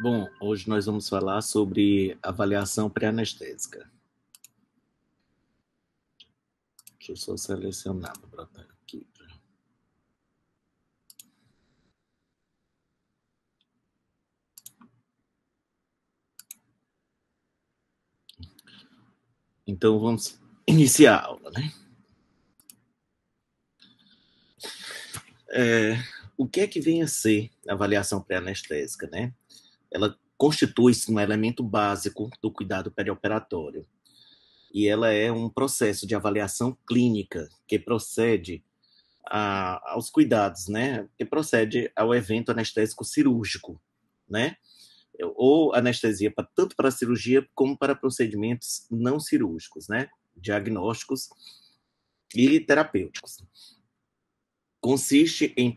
Bom, hoje nós vamos falar sobre avaliação pré-anestésica. Deixa eu só selecionar para botar aqui. Então vamos iniciar a aula, né? O que é que vem a ser a avaliação pré-anestésica, né? Ela constitui-se um elemento básico do cuidado perioperatório e ela é um processo de avaliação clínica que procede aos cuidados, né? Que procede ao evento anestésico cirúrgico, né? Ou anestesia tanto para cirurgia como para procedimentos não cirúrgicos, né? Diagnósticos e terapêuticos. Consiste em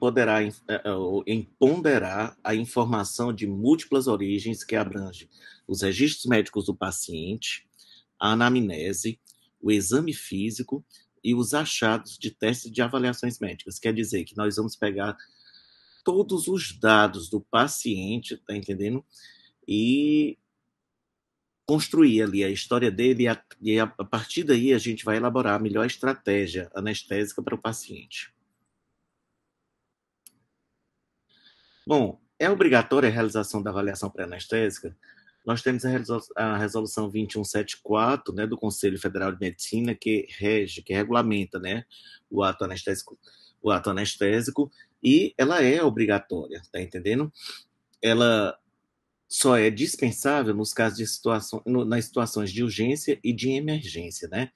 ponderar a informação de múltiplas origens que abrange os registros médicos do paciente, a anamnese, o exame físico e os achados de testes de avaliações médicas. Quer dizer que nós vamos pegar todos os dados do paciente, tá entendendo? E construir ali a história dele e a partir daí a gente vai elaborar a melhor estratégia anestésica para o paciente. Bom, é obrigatória a realização da avaliação pré-anestésica? Nós temos a resolução 2174, né, do Conselho Federal de Medicina, que regulamenta, né, o ato anestésico, e ela é obrigatória, tá entendendo? Ela só é dispensável nos casos de nas situações de urgência e de emergência, né?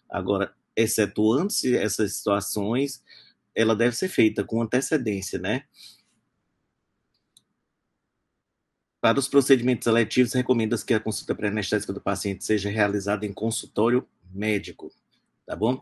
Agora, excetuando-se essas situações, ela deve ser feita com antecedência, né? Para os procedimentos eletivos, recomenda-se que a consulta pré-anestésica do paciente seja realizada em consultório médico, tá bom?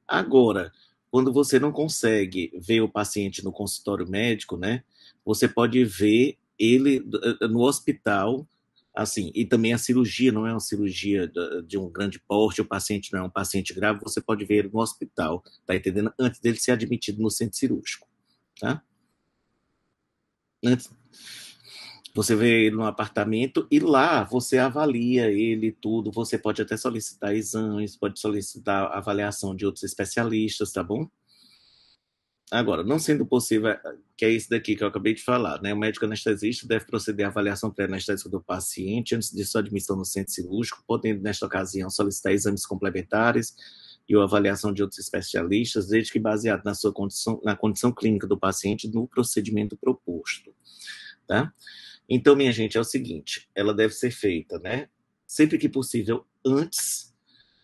Agora, quando você não consegue ver o paciente no consultório médico, né? Você pode ver ele no hospital, assim, e também a cirurgia não é uma cirurgia de um grande porte, o paciente não é um paciente grave, você pode ver ele no hospital, tá entendendo? Antes dele ser admitido no centro cirúrgico, tá? Antes, você vê ele no apartamento e lá você avalia ele tudo. Você pode até solicitar exames, pode solicitar avaliação de outros especialistas, tá bom? Agora, não sendo possível, que é isso daqui que eu acabei de falar, né? O médico anestesista deve proceder à avaliação pré-anestésica do paciente antes de sua admissão no centro cirúrgico, podendo, nesta ocasião, solicitar exames complementares e a avaliação de outros especialistas, desde que baseado na condição clínica do paciente no procedimento proposto, tá? Então, minha gente, é o seguinte, ela deve ser feita, né? Sempre que possível, antes,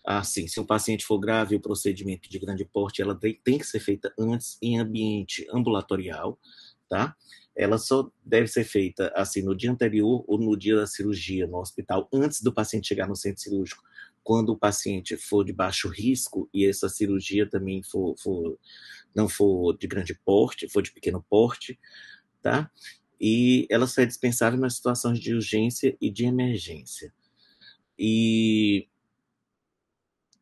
assim, se o paciente for grave, o procedimento de grande porte, ela tem que ser feita antes em ambiente ambulatorial, tá? Ela só deve ser feita, assim, no dia anterior ou no dia da cirurgia no hospital, antes do paciente chegar no centro cirúrgico, quando o paciente for de baixo risco e essa cirurgia também não for de grande porte, for de pequeno porte, tá? E ela só é dispensável nas situações de urgência e de emergência. E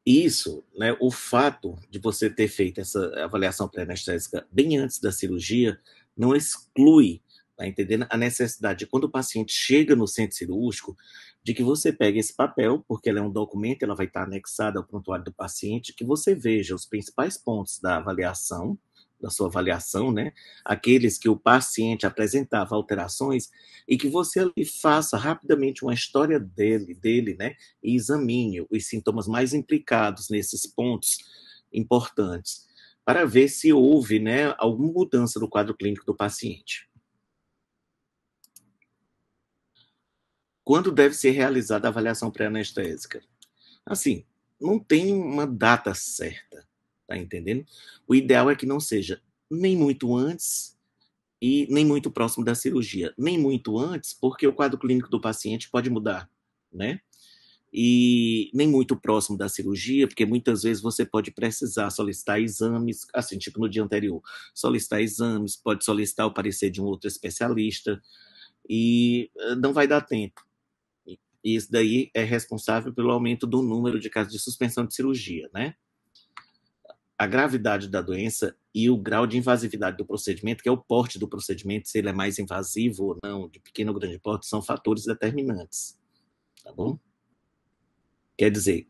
isso, né, o fato de você ter feito essa avaliação pré-anestésica bem antes da cirurgia, não exclui, tá entendendo? A necessidade de quando o paciente chega no centro cirúrgico, de que você pegue esse papel, porque ela é um documento, ela vai estar anexada ao prontuário do paciente, que você veja os principais pontos da avaliação, da sua avaliação, né? Aqueles que o paciente apresentava alterações, e que você ali faça rapidamente uma história dele, né? E examine os sintomas mais implicados nesses pontos importantes, para ver se houve, né, alguma mudança no quadro clínico do paciente. Quando deve ser realizada a avaliação pré-anestésica? Assim, não tem uma data certa, tá entendendo? O ideal é que não seja nem muito antes e nem muito próximo da cirurgia. Nem muito antes, porque o quadro clínico do paciente pode mudar, né? E nem muito próximo da cirurgia, porque muitas vezes você pode precisar solicitar exames, assim, tipo no dia anterior, solicitar exames, pode solicitar o parecer de um outro especialista, e não vai dar tempo. E isso daí é responsável pelo aumento do número de casos de suspensão de cirurgia, né? A gravidade da doença e o grau de invasividade do procedimento, que é o porte do procedimento, se ele é mais invasivo ou não, de pequeno ou grande porte, são fatores determinantes, tá bom? Quer dizer,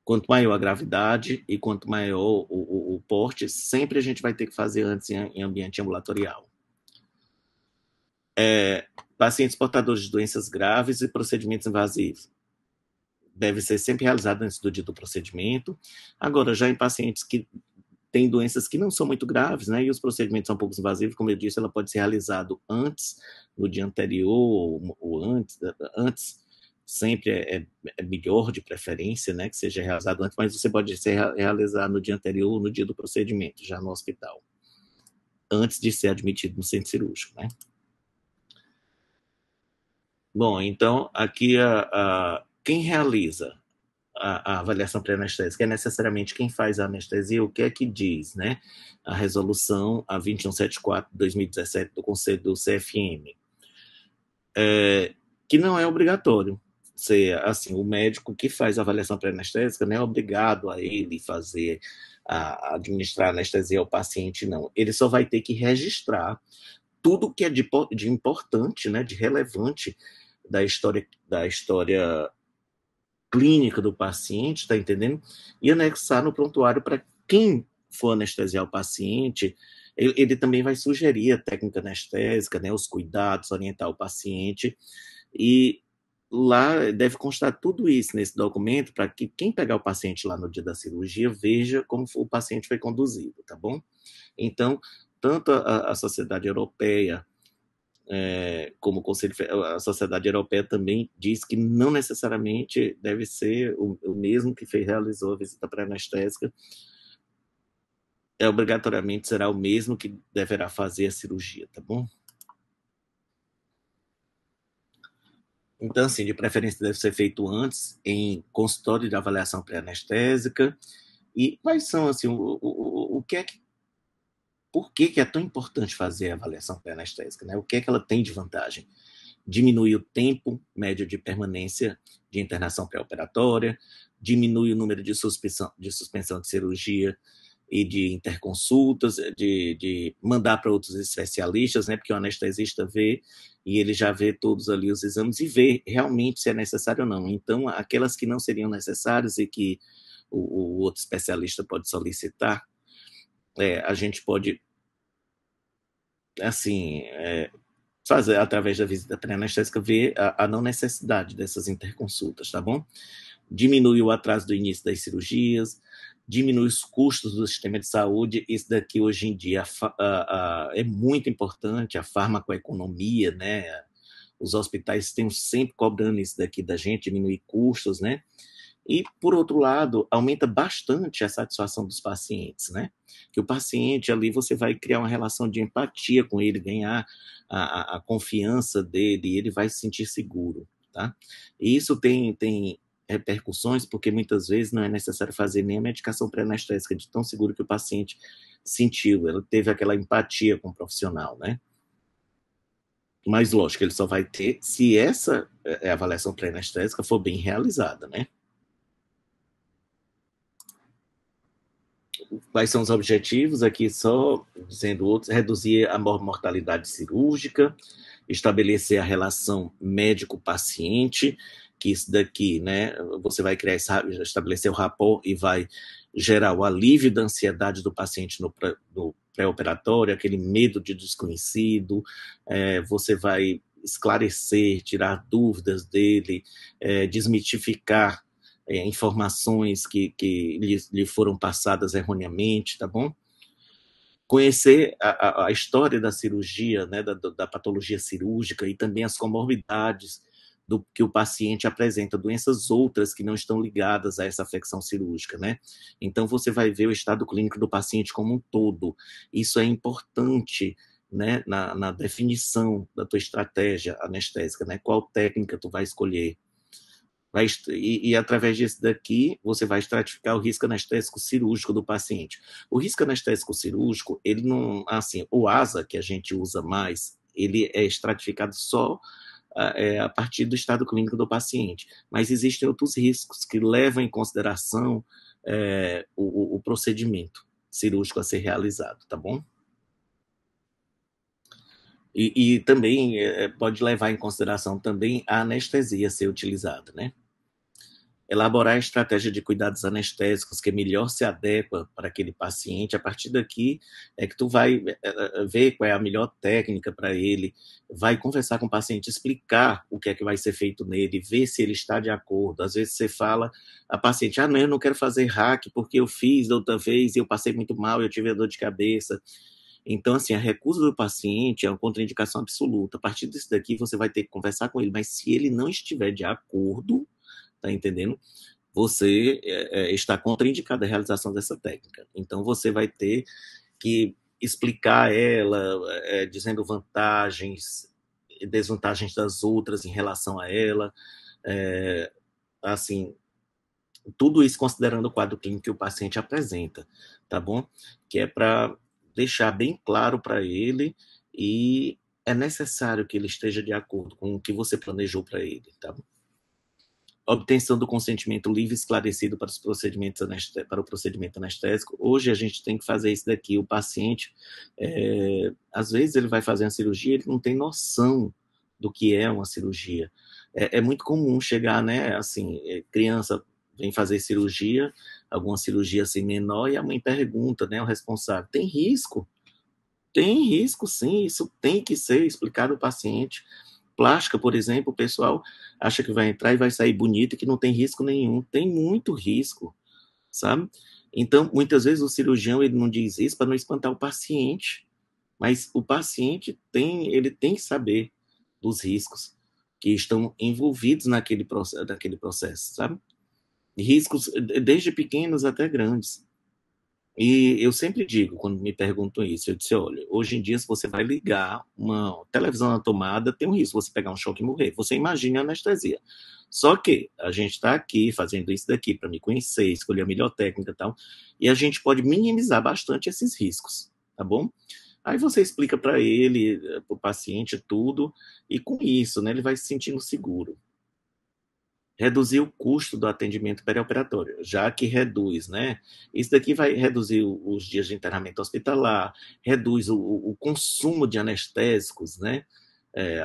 quanto maior a gravidade e quanto maior o porte, sempre a gente vai ter que fazer antes em ambiente ambulatorial. Pacientes portadores de doenças graves e procedimentos invasivos deve ser sempre realizado antes do dia do procedimento. Agora, já em pacientes que têm doenças que não são muito graves, né, e os procedimentos são pouco invasivos, como eu disse, ela pode ser realizado antes, no dia anterior ou antes sempre é melhor de preferência, né, que seja realizado antes, mas você pode ser realizado no dia anterior ou no dia do procedimento, já no hospital, antes de ser admitido no centro cirúrgico, né. Bom, então, aqui quem realiza a avaliação pré-anestésica é necessariamente quem faz a anestesia, o que é que diz, né? A resolução a 2174 de 2017 do Conselho do CFM, que não é obrigatório ser assim, o médico que faz a avaliação pré-anestésica não é obrigado a ele fazer, a administrar anestesia ao paciente, não. Ele só vai ter que registrar tudo que é de importante, né, de relevante da história clínica do paciente, tá entendendo? E anexar no prontuário para quem for anestesiar o paciente, ele também vai sugerir a técnica anestésica, né, os cuidados, orientar o paciente, e lá deve constar tudo isso nesse documento para que quem pegar o paciente lá no dia da cirurgia veja como o paciente foi conduzido, tá bom? Então, tanto a Sociedade Europeia como o Conselho, a Sociedade Europeia também diz que não necessariamente deve ser o mesmo que realizou a visita pré-anestésica, obrigatoriamente será o mesmo que deverá fazer a cirurgia, tá bom? Então, assim, de preferência deve ser feito antes, em consultório de avaliação pré-anestésica. E quais são, assim, o que é que, por que é tão importante fazer a avaliação pré-anestésica, né? O que é que ela tem de vantagem? Diminui o tempo médio de permanência de internação pré-operatória, diminui o número de suspensão de cirurgia e de interconsultas, de mandar para outros especialistas, né, porque o anestesista vê e ele já vê todos ali os exames e vê realmente se é necessário ou não. Então, aquelas que não seriam necessárias e que o outro especialista pode solicitar, a gente pode, assim, fazer, através da visita pré-anestésica, ver a não necessidade dessas interconsultas, tá bom? Diminui o atraso do início das cirurgias, diminui os custos do sistema de saúde. Isso daqui, hoje em dia, é muito importante, a farmacoeconomia, né? Os hospitais estão sempre cobrando isso daqui da gente, diminuir custos, né? E, por outro lado, aumenta bastante a satisfação dos pacientes, né? Que o paciente ali, você vai criar uma relação de empatia com ele, ganhar a confiança dele, e ele vai se sentir seguro, tá? E isso tem repercussões, porque muitas vezes não é necessário fazer nem a medicação pré-anestésica, de tão seguro que o paciente sentiu, ela teve aquela empatia com o profissional, né? Mas, lógico, ele só vai ter se essa avaliação pré-anestésica for bem realizada, né? Quais são os objetivos? Aqui só dizendo outros: reduzir a mortalidade cirúrgica, estabelecer a relação médico-paciente, que isso daqui, né, você vai criar, estabelecer o rapport e vai gerar o alívio da ansiedade do paciente no pré-operatório, aquele medo de desconhecido, você vai esclarecer, tirar dúvidas dele, desmitificar informações que lhe foram passadas erroneamente, tá bom? Conhecer a história da cirurgia, né, da patologia cirúrgica e também as comorbidades do que o paciente apresenta, doenças outras que não estão ligadas a essa afecção cirúrgica, né? Então, você vai ver o estado clínico do paciente como um todo. Isso é importante, né, na definição da tua estratégia anestésica, né? Qual técnica tu vai escolher? Através disso daqui, você vai estratificar o risco anestésico cirúrgico do paciente. O risco anestésico cirúrgico, ele não, assim, o ASA, que a gente usa mais, ele é estratificado só a partir do estado clínico do paciente. Mas existem outros riscos que levam em consideração o procedimento, cirúrgico a ser realizado, tá bom? E também pode levar em consideração também a anestesia a ser utilizada, né? Elaborar a estratégia de cuidados anestésicos que melhor se adequa para aquele paciente. A partir daqui é que tu vai ver qual é a melhor técnica para ele, vai conversar com o paciente, explicar o que é que vai ser feito nele, ver se ele está de acordo. Às vezes você fala a paciente, não, eu não quero fazer hack porque eu fiz da outra vez e eu passei muito mal, eu tive dor de cabeça. Então, assim, a recusa do paciente é uma contraindicação absoluta. A partir disso daqui, você vai ter que conversar com ele, mas se ele não estiver de acordo, tá entendendo? Você está contraindicado a realização dessa técnica. Então, você vai ter que explicar ela, dizendo vantagens e desvantagens das outras em relação a ela, assim, tudo isso considerando o quadro clínico que o paciente apresenta, tá bom? Que é para deixar bem claro para ele e é necessário que ele esteja de acordo com o que você planejou para ele, tá bom? Obtenção do consentimento livre e esclarecido para os procedimentos para o procedimento anestésico. Hoje a gente tem que fazer isso daqui. O paciente, às vezes ele vai fazer uma cirurgia, ele não tem noção do que é uma cirurgia. É muito comum chegar, né, assim, criança vem fazer cirurgia, alguma cirurgia assim menor, e a mãe pergunta, né, o responsável, tem risco? Tem risco, sim, isso tem que ser explicado ao paciente. Plástica, por exemplo, o pessoal acha que vai entrar e vai sair bonito e que não tem risco nenhum. Tem muito risco, sabe? Então, muitas vezes o cirurgião ele não diz isso para não espantar o paciente, mas o paciente ele tem que saber dos riscos que estão envolvidos naquele processo, sabe? Riscos desde pequenos até grandes. E eu sempre digo, quando me perguntam isso, eu disse, olha, hoje em dia, se você vai ligar uma televisão na tomada, tem um risco de você pegar um choque e morrer. Você imagina a anestesia. Só que a gente está aqui fazendo isso daqui para me conhecer, escolher a melhor técnica e tal, e a gente pode minimizar bastante esses riscos, tá bom? Aí você explica para ele, para o paciente, tudo, e com isso, né, ele vai se sentindo seguro. Reduzir o custo do atendimento perioperatório, já que reduz, né? Isso daqui vai reduzir os dias de internamento hospitalar, reduz o consumo de anestésicos, né?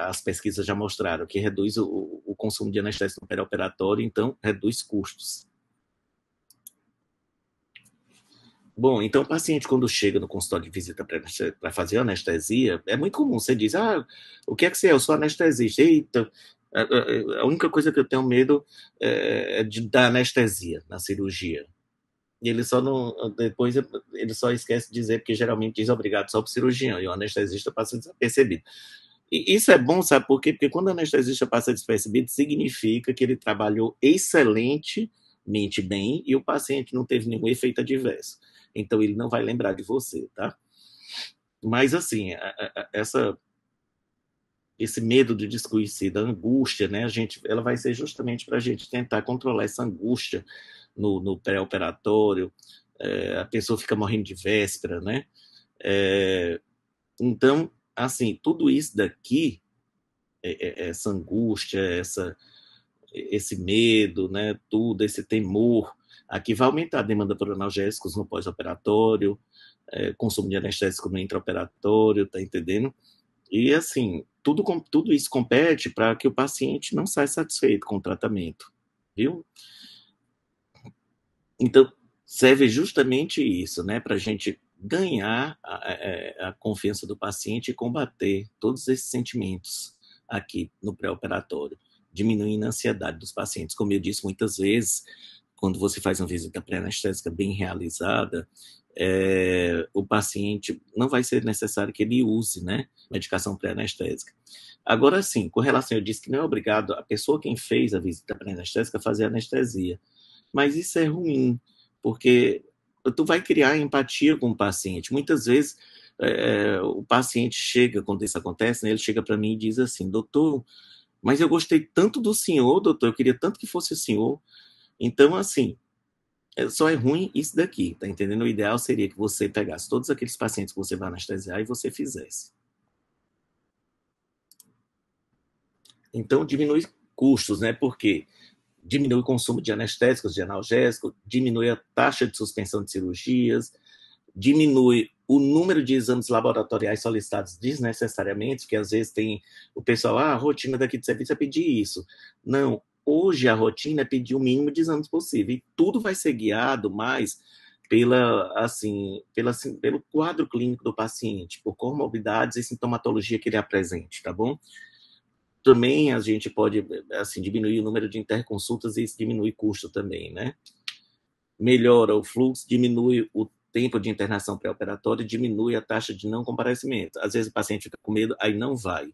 As pesquisas já mostraram que reduz o consumo de anestésico no perioperatório, então reduz custos. Bom, então o paciente, quando chega no consultório de visita para fazer anestesia, é muito comum, você diz, o que é que você é? Eu sou anestesista. Eita, a única coisa que eu tenho medo é de dar anestesia na cirurgia. E ele só não, depois ele só esquece de dizer, porque geralmente diz obrigado só para o cirurgião, e o anestesista passa despercebido. E isso é bom, sabe por quê? Porque quando o anestesista passa despercebido, significa que ele trabalhou excelentemente bem e o paciente não teve nenhum efeito adverso. Então ele não vai lembrar de você, tá? Mas assim, esse medo do desconhecido, a angústia, né? Ela vai ser justamente para a gente tentar controlar essa angústia no pré-operatório. A pessoa fica morrendo de véspera, né? Então, assim, tudo isso daqui, essa angústia, esse medo, né? Tudo, esse temor, aqui vai aumentar a demanda por analgésicos no pós-operatório, consumo de anestésico no intraoperatório, tá entendendo? E, assim, tudo isso compete para que o paciente não saia satisfeito com o tratamento, viu? Então, serve justamente isso, né? Para a gente ganhar a confiança do paciente e combater todos esses sentimentos aqui no pré-operatório, diminuindo a ansiedade dos pacientes. Como eu disse muitas vezes, quando você faz uma visita pré-anestésica bem realizada, o paciente não vai ser necessário que ele use, né, medicação pré-anestésica. Agora sim, com relação, eu disse que não é obrigado a pessoa quem fez a visita pré-anestésica fazer anestesia, mas isso é ruim, porque tu vai criar empatia com o paciente. Muitas vezes o paciente chega, quando isso acontece, né, ele chega para mim e diz assim, doutor, mas eu gostei tanto do senhor, doutor, eu queria tanto que fosse o senhor. Então, assim, só é ruim isso daqui, tá entendendo? O ideal seria que você pegasse todos aqueles pacientes que você vai anestesiar e você fizesse. Então, diminui custos, né? Porque diminui o consumo de anestésicos, de analgésicos, diminui a taxa de suspensão de cirurgias, diminui o número de exames laboratoriais solicitados desnecessariamente, que às vezes tem o pessoal, a rotina daqui de serviço é pedir isso. Não, hoje a rotina é pedir o mínimo de exames possível, e tudo vai ser guiado mais pelo quadro clínico do paciente, por comorbidades e sintomatologia que ele apresente, tá bom? Também a gente pode, assim, diminuir o número de interconsultas, e isso diminui custo também, né? Melhora o fluxo, diminui o tempo de internação pré-operatória, diminui a taxa de não comparecimento. Às vezes o paciente fica com medo, aí não vai.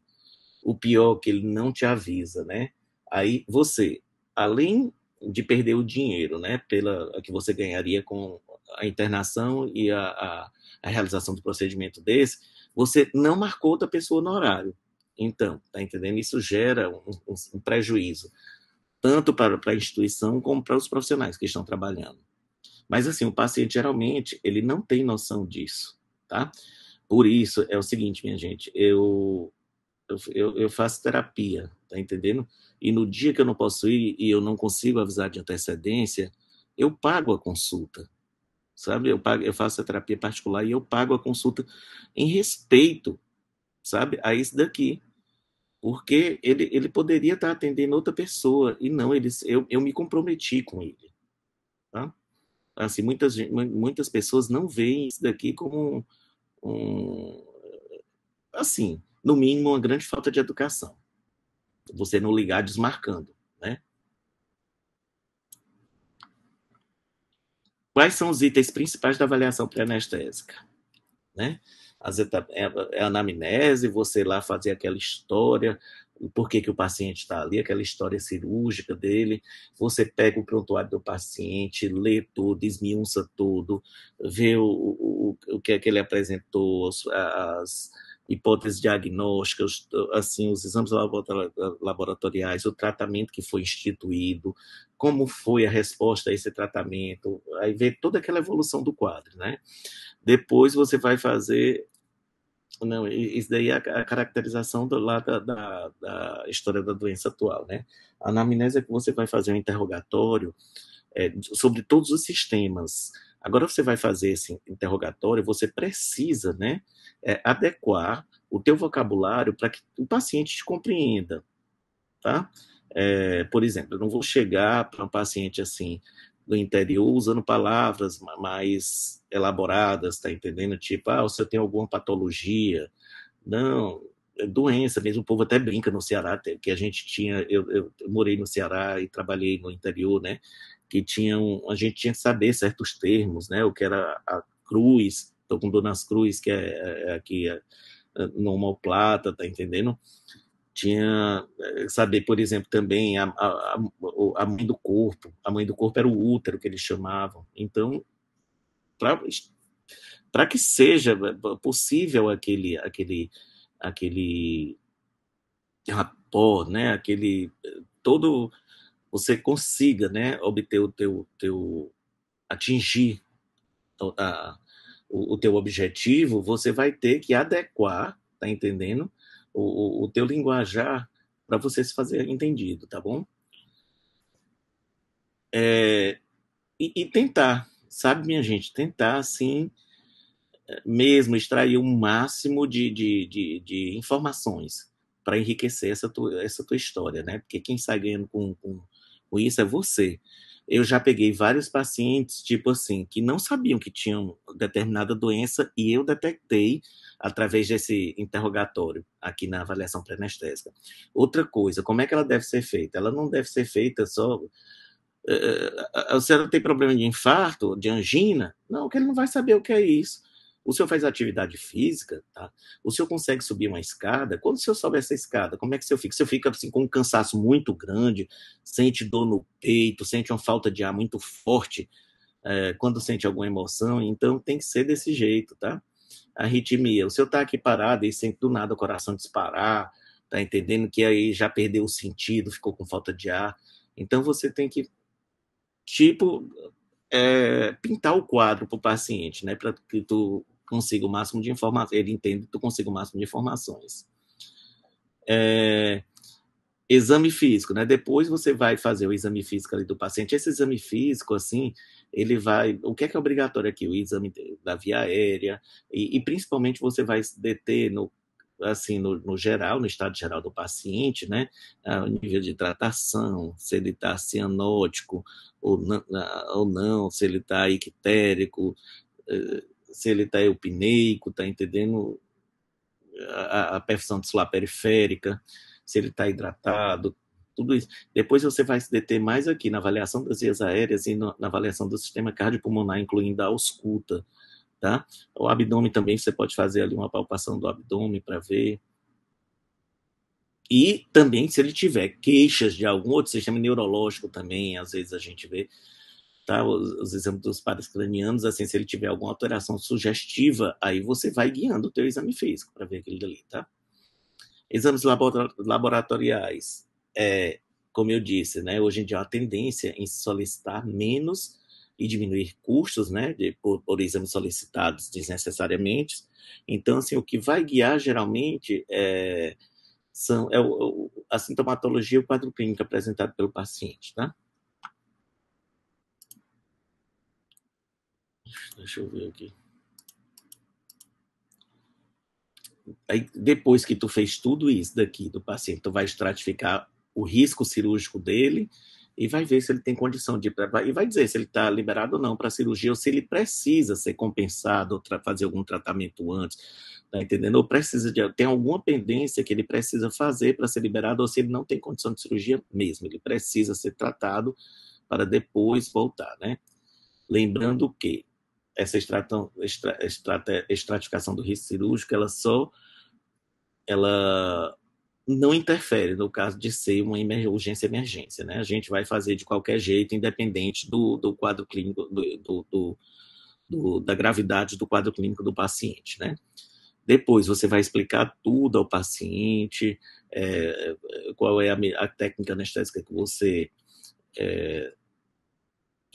O pior é que ele não te avisa, né? Aí você, além de perder o dinheiro, né, pela que você ganharia com a internação e a realização do procedimento desse, você não marcou outra pessoa no horário. Então, tá entendendo? Isso gera um prejuízo, tanto para a instituição como para os profissionais que estão trabalhando. Mas, assim, o paciente, geralmente, ele não tem noção disso, tá? Por isso, é o seguinte, minha gente, eu faço terapia, tá entendendo? E no dia que eu não posso ir e eu não consigo avisar de antecedência, eu pago a consulta, sabe? Eu faço a terapia particular e eu pago a consulta em respeito, sabe? A isso daqui. Porque ele poderia estar atendendo outra pessoa e não, eu me comprometi com ele, tá? Assim, muitas pessoas não veem isso daqui como assim, no mínimo, uma grande falta de educação. Você não ligar desmarcando, né? Quais são os itens principais da avaliação pré-anestésica, né? É a anamnese, você lá fazer aquela história, o porquê que o paciente está ali, aquela história cirúrgica dele. Você pega o prontuário do paciente, lê tudo, esmiuça tudo, vê o que é que ele apresentou, as hipóteses diagnósticas, assim, os exames laboratoriais, o tratamento que foi instituído, como foi a resposta a esse tratamento, aí vê toda aquela evolução do quadro, né? Depois você vai fazer. Não, isso daí é a caracterização da história da doença atual, né? A anamnese é que você vai fazer um interrogatório sobre todos os sistemas. Agora você vai fazer esse interrogatório, você precisa, né, adequar o teu vocabulário para que o paciente te compreenda, tá? Por exemplo, eu não vou chegar para um paciente assim do interior usando palavras mais elaboradas, tá entendendo? Tipo, o senhor tem alguma patologia? Não, é doença mesmo. O povo até brinca no Ceará, que a gente tinha, eu morei no Ceará e trabalhei no interior, né? Que a gente tinha que saber certos termos, né? O que era a cruz, estou com dor nas cruz, que é aqui no omoplata, tá entendendo? Tinha saber, por exemplo, também a mãe do corpo. A mãe do corpo era o útero, que eles chamavam. Então, para que seja possível aquele rapport, né? Aquele todo você consiga, né? Obter o teu atingir a, o teu objetivo, você vai ter que adequar, tá entendendo? O teu linguajar para você se fazer entendido, tá bom? E tentar, sabe, minha gente, tentar, assim, mesmo extrair o máximo de informações para enriquecer essa tua história, né? Porque quem sai ganhando com isso é você. Eu já peguei vários pacientes, tipo assim, que não sabiam que tinham determinada doença e eu detectei através desse interrogatório aqui na avaliação pré-anestésica. Outra coisa, como é que ela deve ser feita? Ela não deve ser feita só a senhora tem problema de infarto, de angina? Não, que ele não vai saber o que é isso. O senhor faz atividade física, tá? O senhor consegue subir uma escada? Quando o senhor sobe essa escada, como é que o senhor fica? O senhor fica assim, com um cansaço muito grande, sente dor no peito, sente uma falta de ar muito forte quando sente alguma emoção? Então tem que ser desse jeito, tá? Arritmia. O senhor está aqui parado e sente do nada o coração disparar, tá entendendo que aí já perdeu o sentido, ficou com falta de ar. Então você tem que tipo, pintar o quadro para o paciente, né? Para que tu consiga o máximo de informações, ele entenda que tu consiga o máximo de informações. Exame físico, né? Depois você vai fazer o exame físico ali do paciente. Esse exame físico, assim, ele vai. O que é obrigatório aqui? O exame da via aérea, e principalmente você vai se deter no, assim, no geral, no estado geral do paciente, né? O nível de hidratação, se ele está cianótico ou não, se ele está ictérico, se ele está eupneico, tá entendendo? A perfusão tissular periférica, se ele está hidratado, tudo isso. Depois você vai se deter mais aqui na avaliação das vias aéreas e na avaliação do sistema cardiopulmonar, incluindo a ausculta, tá? O abdômen também, você pode fazer ali uma palpação do abdômen para ver. E também, se ele tiver queixas de algum outro sistema neurológico também, às vezes a gente vê, tá? Os exames dos pares cranianos, assim, se ele tiver alguma alteração sugestiva, aí você vai guiando o teu exame físico para ver aquilo dali, tá? Exames laboratoriais, como eu disse, né, hoje em dia há uma tendência em solicitar menos e diminuir custos, né, por exames solicitados desnecessariamente. Então, assim, o que vai guiar geralmente a sintomatologia e o quadro clínico apresentado pelo paciente, tá? Deixa eu ver aqui. Aí, depois que tu fez tudo isso daqui do paciente, tu vai estratificar o risco cirúrgico dele e vai ver se ele tem condição de ir para... E vai dizer se ele está liberado ou não para cirurgia, ou se ele precisa ser compensado, ou fazer algum tratamento antes, tá entendendo? Ou precisa de... Tem alguma pendência que ele precisa fazer para ser liberado, ou se ele não tem condição de cirurgia mesmo, ele precisa ser tratado para depois voltar, né? Lembrando que essa estratificação do risco cirúrgico, ela não interfere no caso de ser uma urgência-emergência, né? A gente vai fazer de qualquer jeito, independente do quadro clínico, da gravidade do quadro clínico do paciente, né? Depois você vai explicar tudo ao paciente, qual é a técnica anestésica que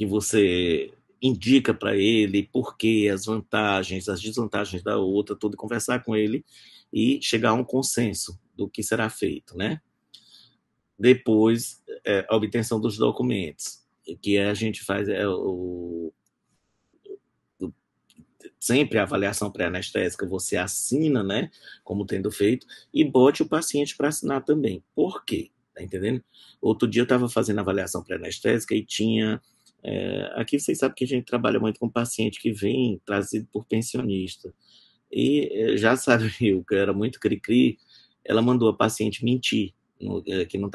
você indica para ele, por quê, as vantagens, as desvantagens da outra, tudo, conversar com ele e chegar a um consenso do que será feito, né? Depois, a obtenção dos documentos, que a gente faz sempre a avaliação pré-anestésica, você assina, né, como tendo feito, e bote o paciente para assinar também. Por quê? Tá entendendo? Outro dia eu estava fazendo avaliação pré-anestésica e tinha... aqui vocês sabem que a gente trabalha muito com paciente que vem trazido por pensionista. E já sabia que era muito cri-cri, ela mandou a paciente mentir, que não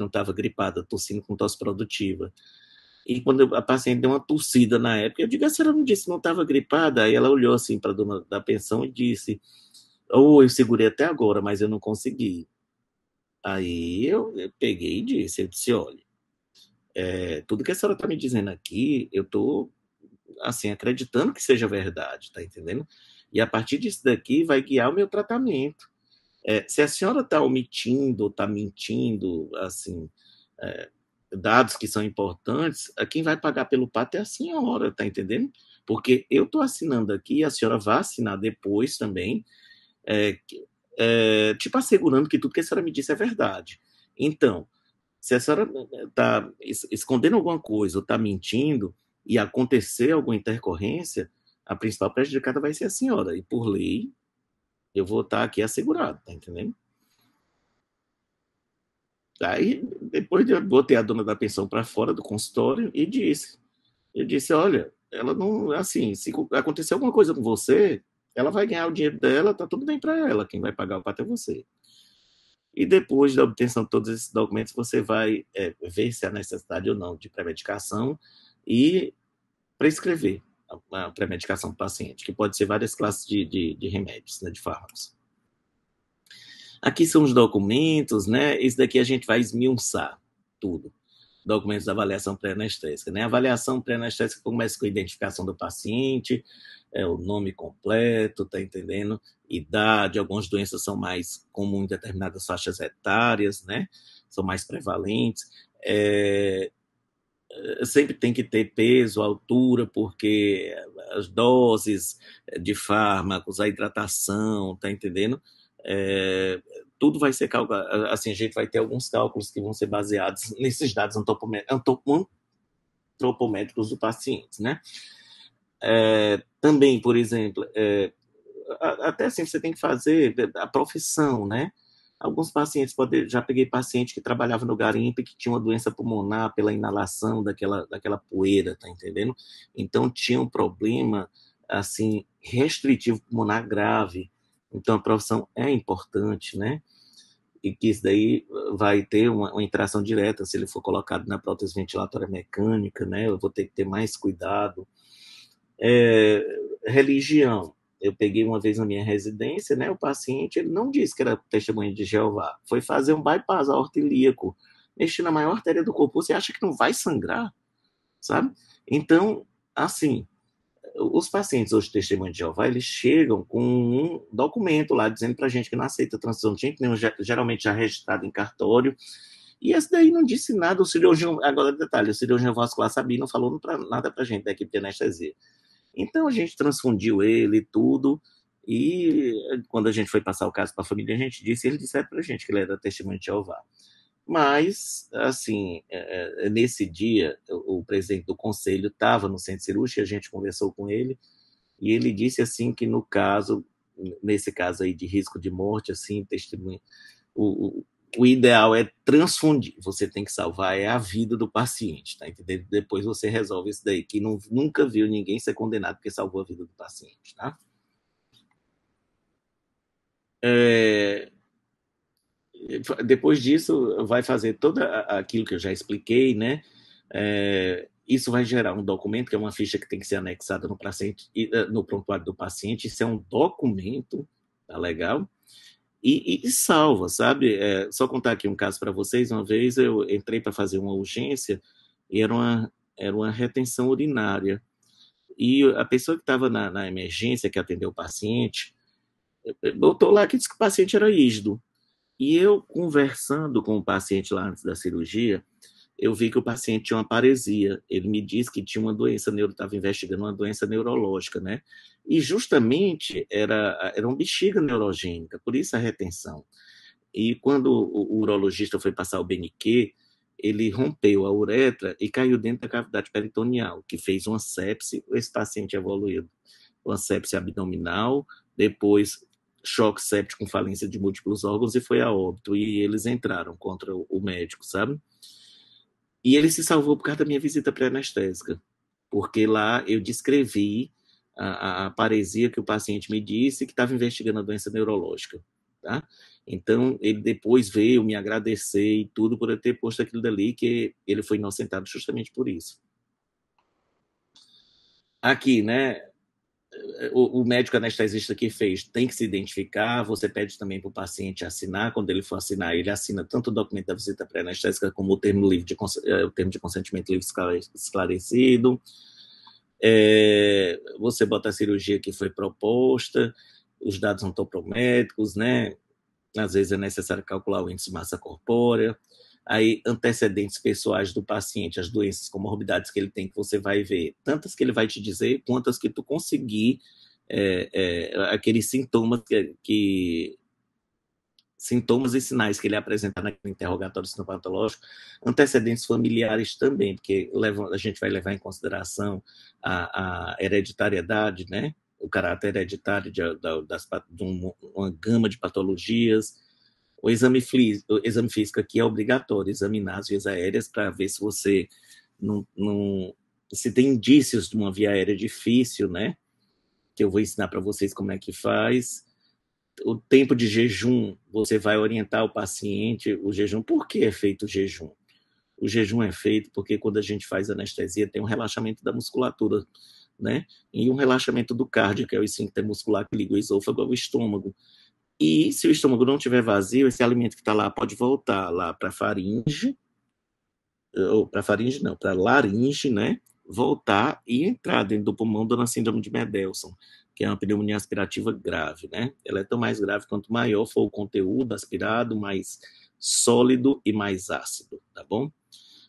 estava gripada, tossindo com tosse produtiva. E quando a paciente deu uma tossida na época, eu digo, a senhora não disse que não estava gripada? Aí ela olhou assim para a dona da pensão e disse, eu segurei até agora, mas eu não consegui. Aí eu peguei e disse, olha, tudo que a senhora está me dizendo aqui, eu estou, assim, acreditando que seja verdade, tá entendendo? E a partir disso daqui vai guiar o meu tratamento. Se a senhora está omitindo, está mentindo, assim, dados que são importantes, quem vai pagar pelo pato é a senhora, tá entendendo? Porque eu estou assinando aqui, a senhora vai assinar depois também, é, tipo assegurando que tudo que a senhora me disse é verdade. Então, se a senhora está escondendo alguma coisa ou está mentindo e acontecer alguma intercorrência, a principal prejudicada vai ser a senhora. E por lei, eu vou estar aqui assegurado, tá entendendo? Aí, depois eu botei a dona da pensão para fora do consultório e disse, olha, ela não, assim, se acontecer alguma coisa com você, ela vai ganhar o dinheiro dela, tá tudo bem para ela, quem vai pagar o pato é você. E depois da obtenção de todos esses documentos, você vai ver se há necessidade ou não de pré-medicação e prescrever a pré-medicação do paciente, que pode ser várias classes de remédios, né, de fármacos. Aqui são os documentos, né? Esse daqui a gente vai esmiuçar tudo. Documentos da avaliação pré-anestésica, né? A avaliação pré-anestésica começa com a identificação do paciente, o nome completo, tá entendendo? Idade, algumas doenças são mais comuns em determinadas faixas etárias, né? São mais prevalentes. Sempre tem que ter peso, altura, porque as doses de fármacos, a hidratação, tá entendendo? tudo vai ser calculado, assim, a gente vai ter alguns cálculos que vão ser baseados nesses dados antropométricos do paciente, né? Também, por exemplo, até assim você tem que fazer a profissão, né? Alguns pacientes, já peguei paciente que trabalhava no garimpo e que tinha uma doença pulmonar pela inalação daquela poeira, tá entendendo? Então tinha um problema, assim, restritivo pulmonar grave. Então a profissão é importante, né? E que isso daí vai ter uma interação direta se ele for colocado na prótese ventilatória mecânica, né? Eu vou ter que ter mais cuidado. Religião. Eu peguei uma vez na minha residência, né? O paciente, ele não disse que era testemunha de Jeová, foi fazer um bypass aorto ilíaco, mexer na maior artéria do corpo. Você acha que não vai sangrar, sabe? Então, assim, os pacientes hoje testemunha de Jeová, eles chegam com um documento lá dizendo pra gente que não aceita transfusão de sangue, geralmente já registrado em cartório, e esse daí não disse nada. O cirurgião, agora detalhe, o cirurgião vascular sabia, não falou nada pra gente da equipe de anestesia. Então a gente transfundiu ele e tudo, e quando a gente foi passar o caso para a família, ele disse para a gente que ele era testemunho de Jeová. Mas, assim, nesse dia, o presidente do conselho estava no centro cirúrgico, a gente conversou com ele, e ele disse assim que nesse caso aí de risco de morte, assim, testemunho, o, o ideal é transfundir. Você tem que salvar a vida do paciente, tá entendendo? Depois você resolve isso daí, que nunca viu ninguém ser condenado porque salvou a vida do paciente, tá? É, Depois disso, vai fazer tudo aquilo que eu já expliquei, né? Isso vai gerar um documento, que é uma ficha que tem que ser anexada no paciente, no prontuário do paciente. Isso é um documento, tá legal? E salva, sabe? Só contar aqui um caso para vocês. Uma vez eu entrei para fazer uma urgência e era uma retenção urinária. E a pessoa que estava na emergência, que atendeu o paciente, botou lá que disse que o paciente era ígido. E eu, conversando com o paciente lá antes da cirurgia, eu vi que o paciente tinha uma paresia. Ele me disse que tinha uma doença, estava investigando uma doença neurológica, né? E justamente era uma bexiga neurogênica, por isso a retenção. E quando o urologista foi passar o Beniquê, ele rompeu a uretra e caiu dentro da cavidade peritoneal, que fez uma sepse. Esse paciente evoluiu uma sepse abdominal, depois choque séptico com falência de múltiplos órgãos e foi a óbito. E eles entraram contra o médico, sabe? E ele se salvou por causa da minha visita pré-anestésica, porque lá eu descrevi a paresia que o paciente me disse que estava investigando a doença neurológica, tá? Então, ele depois veio me agradecer e tudo por eu ter posto aquilo dali, que ele foi inocentado justamente por isso. Aqui, né? O médico anestesista que fez tem que se identificar, você pede também para o paciente assinar, quando ele for assinar, ele assina tanto o documento da visita pré-anestésica como o termo de consentimento livre esclarecido. Você bota a cirurgia que foi proposta, os dados antropométricos, né? Às vezes é necessário calcular o índice de massa corpórea, aí antecedentes pessoais do paciente, as doenças, comorbidades que ele tem, que você vai ver, tantas que ele vai te dizer, quantas que tu conseguir, aqueles sintomas e sinais que ele apresentar naquele interrogatório sinopatológico, antecedentes familiares também, porque a gente vai levar em consideração a hereditariedade, né? O caráter hereditário de uma gama de patologias. O exame físico aqui é obrigatório, examinar as vias aéreas para ver se você se tem indícios de uma via aérea difícil, né? Que eu vou ensinar para vocês como é que faz. O tempo de jejum, você vai orientar o paciente, o jejum. Por que é feito o jejum? O jejum é feito porque quando a gente faz anestesia, tem um relaxamento da musculatura, né? E um relaxamento do cardio, que é o esfíncter muscular que liga o esôfago ao estômago. E se o estômago não estiver vazio, esse alimento que está lá pode voltar lá para a faringe, ou para faringe não, para laringe, né? Voltar e entrar dentro do pulmão, dando a síndrome de Mendelssohn, que é uma pneumonia aspirativa grave, né? Ela é tão mais grave quanto maior for o conteúdo aspirado, mais sólido e mais ácido, tá bom?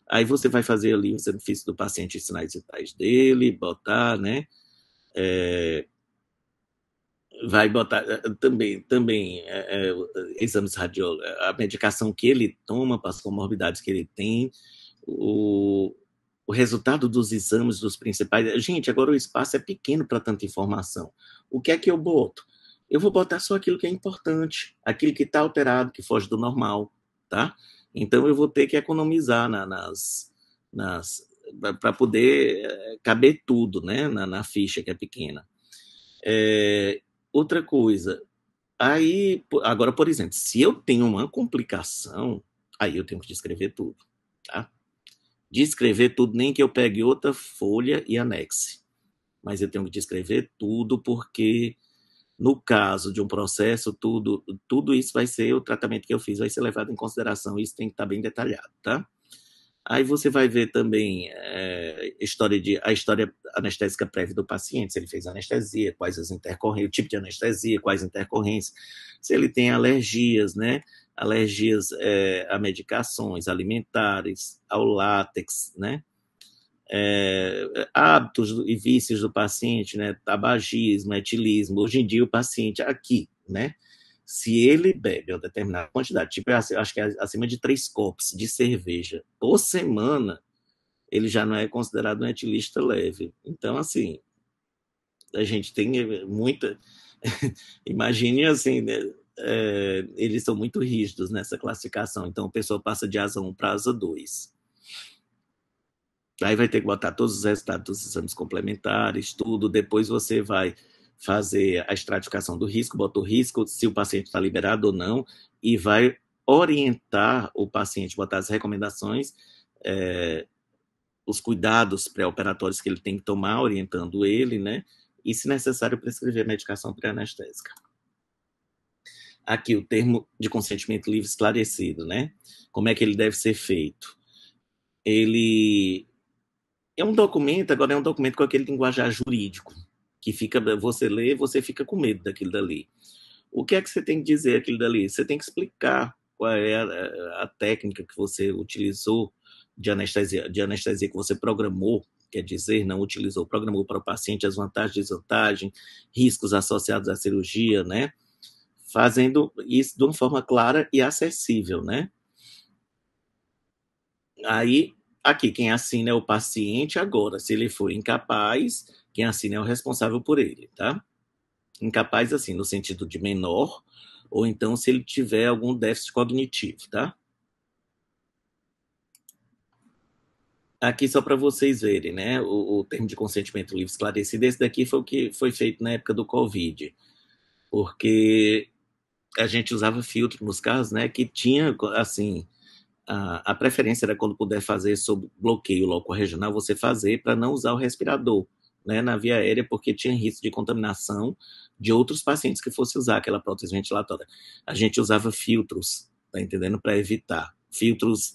Aí você vai fazer ali o exame físico do paciente, os sinais vitais dele, botar, né? vai botar também exames radiológicos, a medicação que ele toma para as comorbidades que ele tem, o, o resultado dos exames dos principais. Gente, agora o espaço é pequeno para tanta informação. O que é que eu boto? Eu vou botar só aquilo que é importante, aquilo que está alterado, que foge do normal, tá? Então eu vou ter que economizar nas para poder caber tudo, né, na ficha que é pequena. Outra coisa, aí, agora, por exemplo, se eu tenho uma complicação, aí eu tenho que descrever tudo, tá? Descrever tudo, nem que eu pegue outra folha e anexe. Mas eu tenho que descrever tudo, porque no caso de um processo, tudo isso vai ser, o tratamento que eu fiz vai ser levado em consideração, isso tem que estar bem detalhado, tá? Aí você vai ver também a história anestésica prévia do paciente, se ele fez anestesia, quais as intercorrências, o tipo de anestesia, quais intercorrências, se ele tem alergias, né? Alergias a medicações alimentares, ao látex, né? Hábitos e vícios do paciente, né? Tabagismo, etilismo. Hoje em dia o paciente aqui, né? Se ele bebe uma determinada quantidade, tipo, eu acho que é acima de 3 copos de cerveja por semana, ele já não é considerado um etilista leve. Então, assim, a gente tem muita. Imagine assim, né? Eles são muito rígidos nessa classificação. Então, a pessoa passa de asa 1 para asa 2. Aí vai ter que botar todos os resultados dos exames complementares, tudo. Depois você vai fazer a estratificação do risco, bota o risco, se o paciente está liberado ou não, e vai orientar o paciente, botar as recomendações, os cuidados pré-operatórios que ele tem que tomar, orientando ele, né? E, se necessário, prescrever medicação pré-anestésica. Aqui, o termo de consentimento livre esclarecido, né? Como é que ele deve ser feito? Ele é um documento, agora é um documento com aquele linguajar jurídico, que fica, você lê, você fica com medo daquilo dali. O que é que você tem que dizer aquilo dali? Você tem que explicar qual é a técnica que você utilizou de anestesia que você programou, quer dizer, não utilizou, programou para o paciente as vantagens, desvantagens, riscos associados à cirurgia, né? Fazendo isso de uma forma clara e acessível, né? Aí, aqui, quem assina é o paciente agora. Se ele for incapaz, quem assina é o responsável por ele, tá? Incapaz, assim, no sentido de menor, ou então se ele tiver algum déficit cognitivo, tá? Aqui só para vocês verem, né? O termo de consentimento livre esclarecido, esse daqui foi o que foi feito na época do Covid, porque a gente usava filtro nos carros, né? Que tinha, assim, a preferência era quando puder fazer sob bloqueio local regional, você fazer para não usar o respirador, né, na via aérea, porque tinha risco de contaminação de outros pacientes que fosse usar aquela prótese ventilatória. A gente usava filtros, tá entendendo? Para evitar. Filtros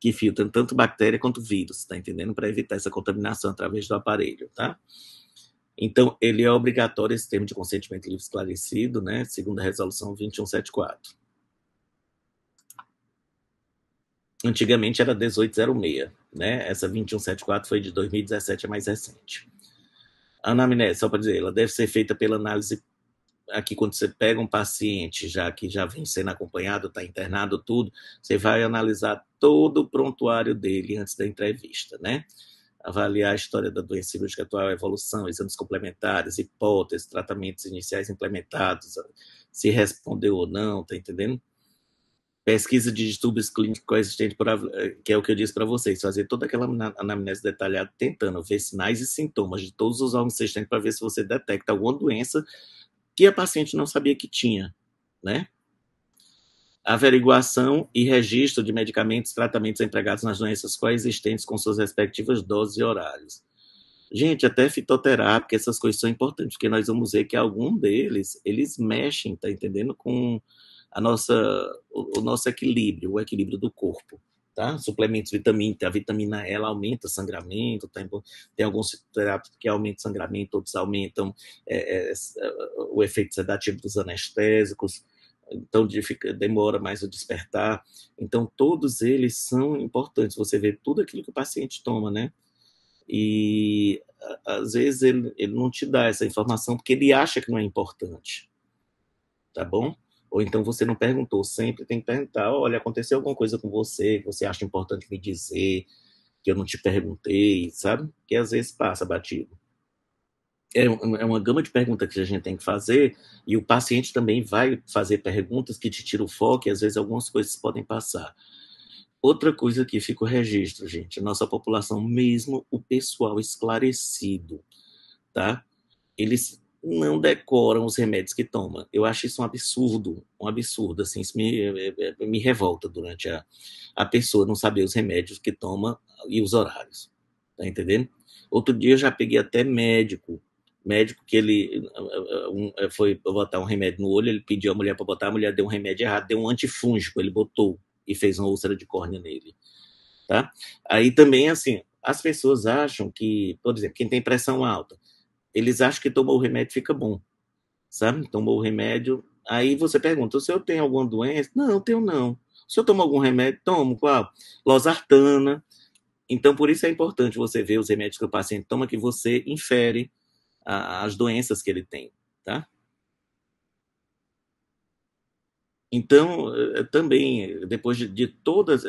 que filtram tanto bactéria quanto vírus, tá entendendo? Para evitar essa contaminação através do aparelho, tá? Então, ele é obrigatório esse termo de consentimento livre esclarecido, né, segundo a resolução 2174. Antigamente era 1806, né? Essa 2174 foi de 2017, é mais recente. A anamnese, só para dizer, ela deve ser feita pela análise. Aqui, quando você pega um paciente já que já vem sendo acompanhado, está internado, tudo, você vai analisar todo o prontuário dele antes da entrevista, né? Avaliar a história da doença cirúrgica atual, a evolução, exames complementares, hipóteses, tratamentos iniciais implementados, se respondeu ou não, tá entendendo? Pesquisa de distúrbios clínicos coexistentes, que é o que eu disse para vocês, fazer toda aquela anamnese detalhada, tentando ver sinais e sintomas de todos os órgãos existentes para ver se você detecta alguma doença que a paciente não sabia que tinha, né? Averiguação e registro de medicamentos e tratamentos empregados nas doenças coexistentes com suas respectivas doses e horários. Gente, até fitoterápica, essas coisas são importantes, porque nós vamos ver que algum deles, eles mexem, tá entendendo? Com o nosso equilíbrio, o equilíbrio do corpo, tá? Suplementos vitamina, a vitamina E, ela aumenta o sangramento, tem alguns fitoterápicos que aumentam o sangramento, outros aumentam o efeito sedativo dos anestésicos, então demora mais o despertar. Então, todos eles são importantes, você vê tudo aquilo que o paciente toma, né? E às vezes ele não te dá essa informação porque ele acha que não é importante, tá bom? Ou então você não perguntou, sempre tem que perguntar, olha, aconteceu alguma coisa com você que você acha importante me dizer, que eu não te perguntei, sabe? Que às vezes passa batido. É uma gama de perguntas que a gente tem que fazer e o paciente também vai fazer perguntas que te tiram o foco e às vezes algumas coisas podem passar. Outra coisa que fica o registro, gente, a nossa população, mesmo o pessoal esclarecido, tá? Eles não decoram os remédios que tomam. Eu acho isso um absurdo, assim, isso me revolta durante a pessoa não saber os remédios que toma e os horários, tá entendendo? Outro dia eu já peguei até médico que ele foi botar um remédio no olho, ele pediu a mulher para botar, a mulher deu um remédio errado, deu um antifúngico, ele botou e fez uma úlcera de córnea nele, tá? Aí também, assim, as pessoas acham que, por exemplo, quem tem pressão alta, eles acham que tomou o remédio fica bom, sabe? Tomou o remédio, aí você pergunta, o senhor tem alguma doença? Não, tenho não. O senhor toma algum remédio? Tomo, qual? Losartana. Então, por isso é importante você ver os remédios que o paciente toma, que você infere as doenças que ele tem, tá? Então, também, depois de todas,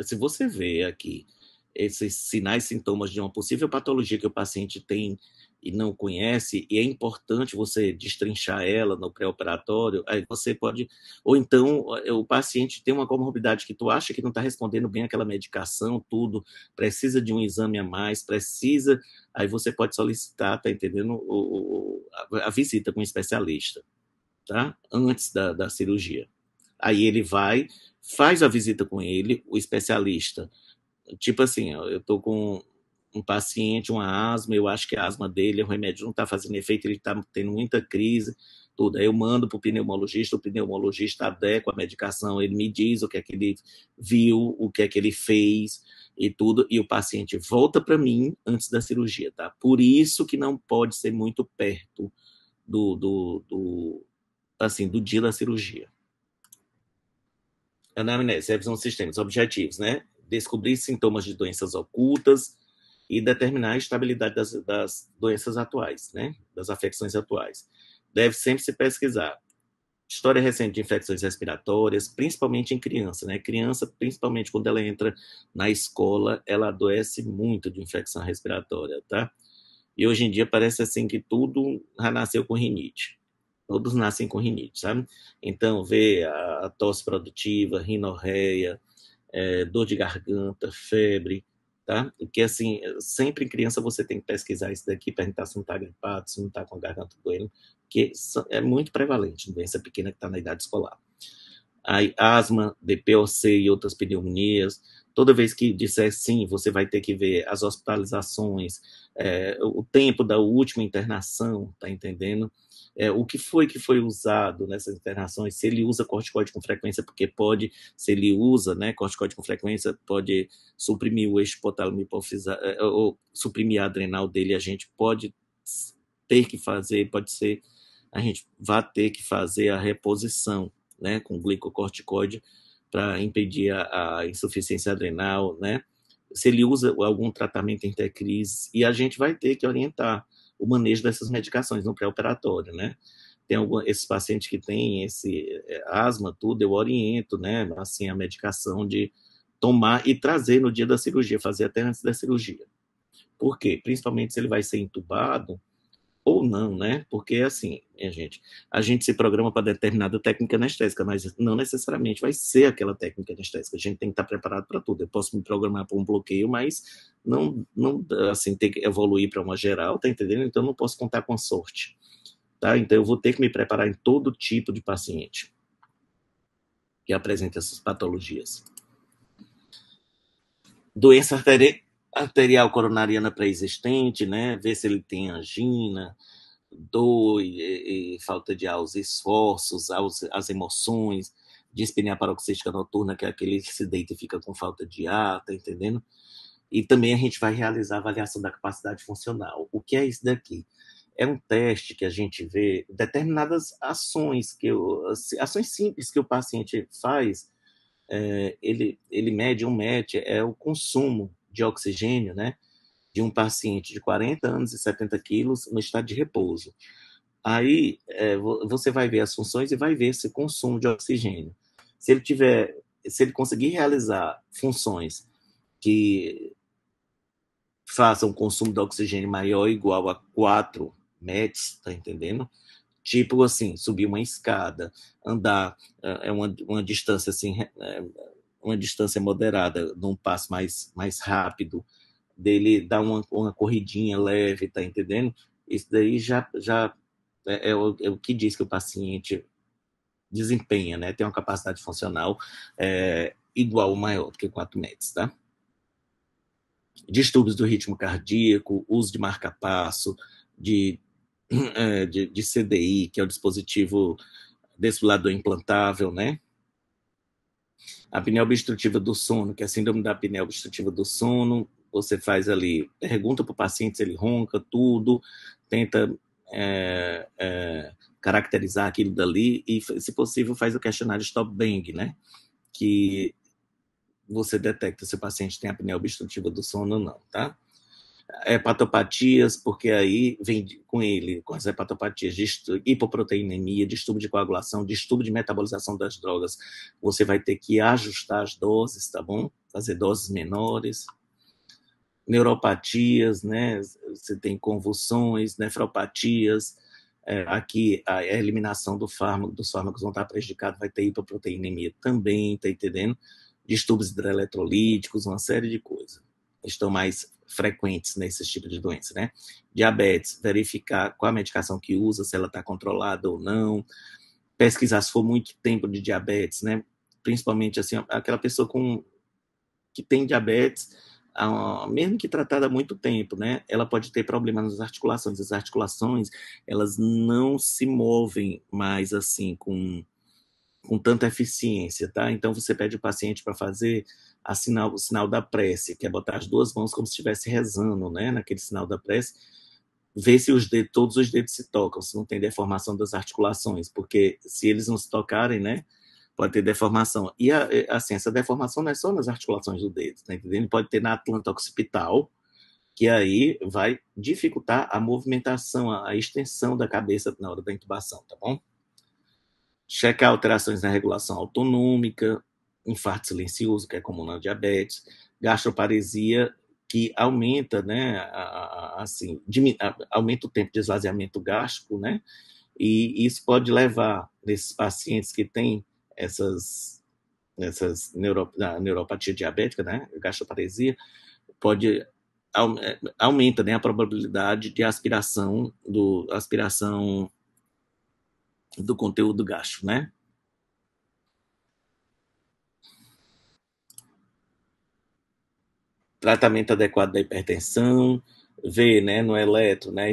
se você vê aqui esses sinais, sintomas de uma possível patologia que o paciente tem e não conhece, e é importante você destrinchar ela no pré-operatório, aí você pode, ou então o paciente tem uma comorbidade que tu acha que não está respondendo bem àquela medicação, tudo, precisa de um exame a mais, precisa, aí você pode solicitar, tá entendendo, a visita com um especialista, tá? Antes da cirurgia. Aí ele vai, faz a visita com ele, o especialista. Tipo assim, eu tô com um paciente, uma asma, eu acho que a asma dele, o remédio não está fazendo efeito, ele está tendo muita crise, tudo. Aí eu mando para o pneumologista adequa a medicação, ele me diz o que é que ele viu, o que é que ele fez e tudo, e o paciente volta para mim antes da cirurgia, tá? Por isso que não pode ser muito perto do dia da cirurgia. Anamnese, revisão dos sistemas, objetivos, né? Descobrir sintomas de doenças ocultas e determinar a estabilidade das doenças atuais, né? Das afecções atuais. Deve sempre se pesquisar história recente de infecções respiratórias, principalmente em criança, né? Criança, principalmente quando ela entra na escola, ela adoece muito de infecção respiratória, tá? E hoje em dia parece assim que tudo já nasceu com rinite. Todos nascem com rinite, sabe? Então, vê a tosse produtiva, rinorreia, dor de garganta, febre, tá? Porque, assim, sempre em criança você tem que pesquisar isso daqui, perguntar se não está gripado, se não está com a garganta doendo, porque é muito prevalente, doença pequena que está na idade escolar. Aí, asma, DPOC e outras pneumonias. Toda vez que disser sim, você vai ter que ver as hospitalizações, o tempo da última internação, tá entendendo? O que foi usado nessas internações, se ele usa corticoide com frequência, porque pode, se ele usa, né, corticoide com frequência, pode suprimir o eixo hipotálamo hipofisário, ou suprimir a adrenal dele, a gente pode ter que fazer, pode ser, a gente vai ter que fazer a reposição, né, com glicocorticoide para impedir a insuficiência adrenal, né? Se ele usa algum tratamento intercrise, e a gente vai ter que orientar o manejo dessas medicações no pré-operatório, né? Tem esses pacientes que têm esse asma, tudo, eu oriento, né? Assim, a medicação de tomar e trazer no dia da cirurgia, fazer até antes da cirurgia. Por quê? Principalmente se ele vai ser entubado, ou não, né? Porque assim, minha gente, a gente se programa para determinada técnica anestésica, mas não necessariamente vai ser aquela técnica anestésica. A gente tem que estar preparado para tudo. Eu posso me programar para um bloqueio, mas não assim, ter que evoluir para uma geral, tá entendendo? Então não posso contar com a sorte, tá? Então eu vou ter que me preparar em todo tipo de paciente que apresenta essas patologias. Doença arterial coronariana pré-existente, né? Ver se ele tem angina, dor e falta de ar, os esforços, as emoções, dispneia paroxística noturna, que é aquele que se deita e fica com falta de ar, tá entendendo? E também a gente vai realizar a avaliação da capacidade funcional. O que é isso daqui? É um teste que a gente vê determinadas ações, ações simples que o paciente faz, ele mede, é o consumo de oxigênio, né? de um paciente de 40 anos e 70 quilos no estado de repouso. Aí você vai ver as funções e vai ver esse consumo de oxigênio. Se ele conseguir realizar funções que façam um consumo de oxigênio maior ou igual a 4 METs, tá entendendo? Tipo assim, subir uma escada, andar uma distância assim, uma distância moderada, num passo mais rápido, dele dar uma corridinha leve, tá entendendo? Isso daí já é o que diz que o paciente desempenha, né? Tem uma capacidade funcional igual ou maior do que 4 metros, tá? Distúrbios do ritmo cardíaco, uso de marca-passo, de CDI, que é o dispositivo desfibrilador implantável, né? A apneia obstrutiva do sono, que é a síndrome da apneia obstrutiva do sono, você faz ali, pergunta para o paciente se ele ronca, tudo, tenta caracterizar aquilo dali e, se possível, faz o questionário Stop Bang, né? Que você detecta se o paciente tem apneia obstrutiva do sono ou não, tá? Hepatopatias, porque aí vem com as hepatopatias, hipoproteinemia, distúrbio de coagulação, distúrbio de metabolização das drogas, você vai ter que ajustar as doses, tá bom? Fazer doses menores. Neuropatias, né? Você tem convulsões, nefropatias, aqui a eliminação dos fármacos vão estar prejudicados, vai ter hipoproteinemia também, tá entendendo? Distúrbios hidroeletrolíticos, uma série de coisas estão mais frequentes nesses tipos de doença, né? Diabetes, verificar qual a medicação que usa, se ela está controlada ou não, pesquisar se for muito tempo de diabetes, né? Principalmente assim, aquela pessoa que tem diabetes, mesmo que tratada há muito tempo, né? Ela pode ter problemas nas articulações. As articulações, elas não se movem mais assim com tanta eficiência, tá? Então você pede o paciente para fazer o sinal da prece, que é botar as duas mãos como se estivesse rezando, né? Naquele sinal da prece, ver se todos os dedos se tocam, se não tem deformação das articulações, porque se eles não se tocarem, né? Pode ter deformação. E assim, essa deformação não é só nas articulações do dedo, tá entendendo? Pode ter na atlanta occipital, que aí vai dificultar a movimentação, a extensão da cabeça na hora da intubação, tá bom? Checar alterações na regulação autonômica, infarto silencioso, que é comum na diabetes, gastroparesia, que aumenta, né, assim, aumenta o tempo de esvaziamento gástrico, né, e isso pode levar, nesses pacientes que têm essas neuropatia diabética, né, gastroparesia, aumenta, né, a probabilidade de aspiração do conteúdo gástrico, né? Tratamento adequado da hipertensão, ver, né, no eletro, né,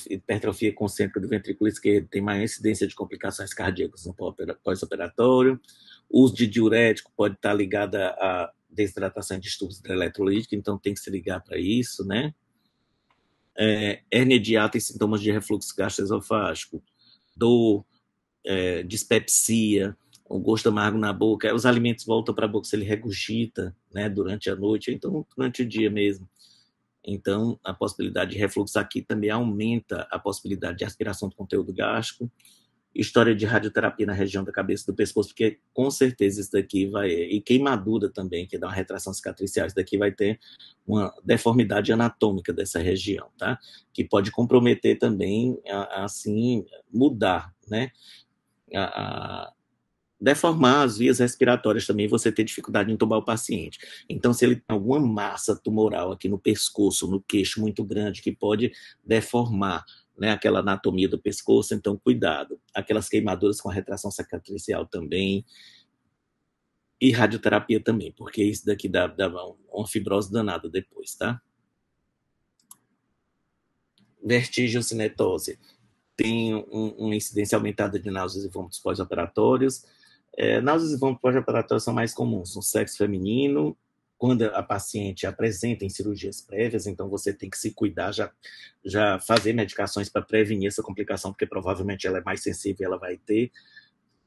hipertrofia concêntrica do ventrículo esquerdo tem maior incidência de complicações cardíacas no pós-operatório, uso de diurético pode estar ligado a desidratação de distúrbios hidroeletrolíticos, então tem que se ligar para isso, né? Hérnia de hiato e sintomas de refluxo gastroesofágico, dor, dispepsia, o gosto amargo na boca, os alimentos voltam para a boca se ele regurgita, né, durante a noite, ou então durante o dia mesmo. Então, a possibilidade de refluxo aqui também aumenta a possibilidade de aspiração do conteúdo gástrico. História de radioterapia na região da cabeça do pescoço, porque com certeza isso daqui vai... E queimadura também, que dá uma retração cicatricial. Isso daqui vai ter uma deformidade anatômica dessa região, tá? Que pode comprometer também, assim, mudar, né? Deformar as vias respiratórias também, você ter dificuldade em entubar o paciente. Então, se ele tem alguma massa tumoral aqui no pescoço, no queixo muito grande, que pode deformar, né, aquela anatomia do pescoço, então cuidado. Aquelas queimaduras com retração cicatricial também, e radioterapia também, porque isso daqui dá uma fibrose danada depois, tá? Vertigem, cinetose. Tem uma incidência aumentada de náuseas e vômitos pós-operatórios. Náuseas e vômitos pós-operatórios são mais comuns no sexo feminino, quando a paciente apresenta em cirurgias prévias, então você tem que se cuidar, já fazer medicações para prevenir essa complicação, porque provavelmente ela é mais sensível e ela vai ter.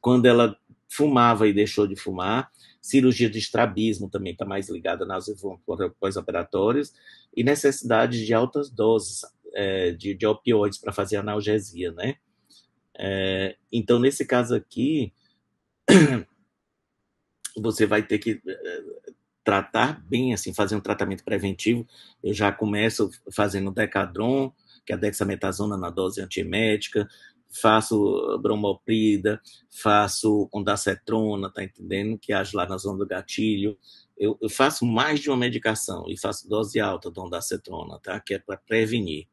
Quando ela fumava e deixou de fumar, cirurgia de estrabismo também está mais ligada nas pós-operatórios, e necessidade de altas doses de opioides para fazer analgesia, né? Então, nesse caso aqui, você vai ter que tratar bem, assim, fazer um tratamento preventivo. Eu já começo fazendo Decadron, que é a dexametasona na dose antiemética, faço bromoprida, faço ondansetrona, tá entendendo? Que age lá na zona do gatilho. Eu faço mais de uma medicação e faço dose alta de ondansetrona, tá? Que é para prevenir.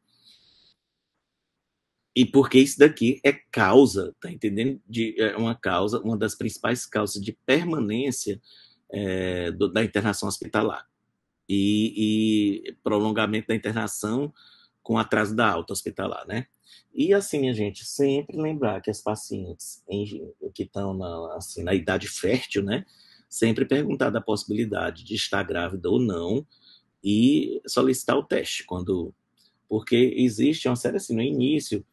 E porque isso daqui é causa, tá entendendo? É uma causa, uma das principais causas de permanência da internação hospitalar e prolongamento da internação com atraso da alta hospitalar, né? E assim, minha gente, sempre lembrar que as pacientes que estão assim, na idade fértil, né? Sempre perguntar da possibilidade de estar grávida ou não e solicitar o teste porque existe uma série assim, no início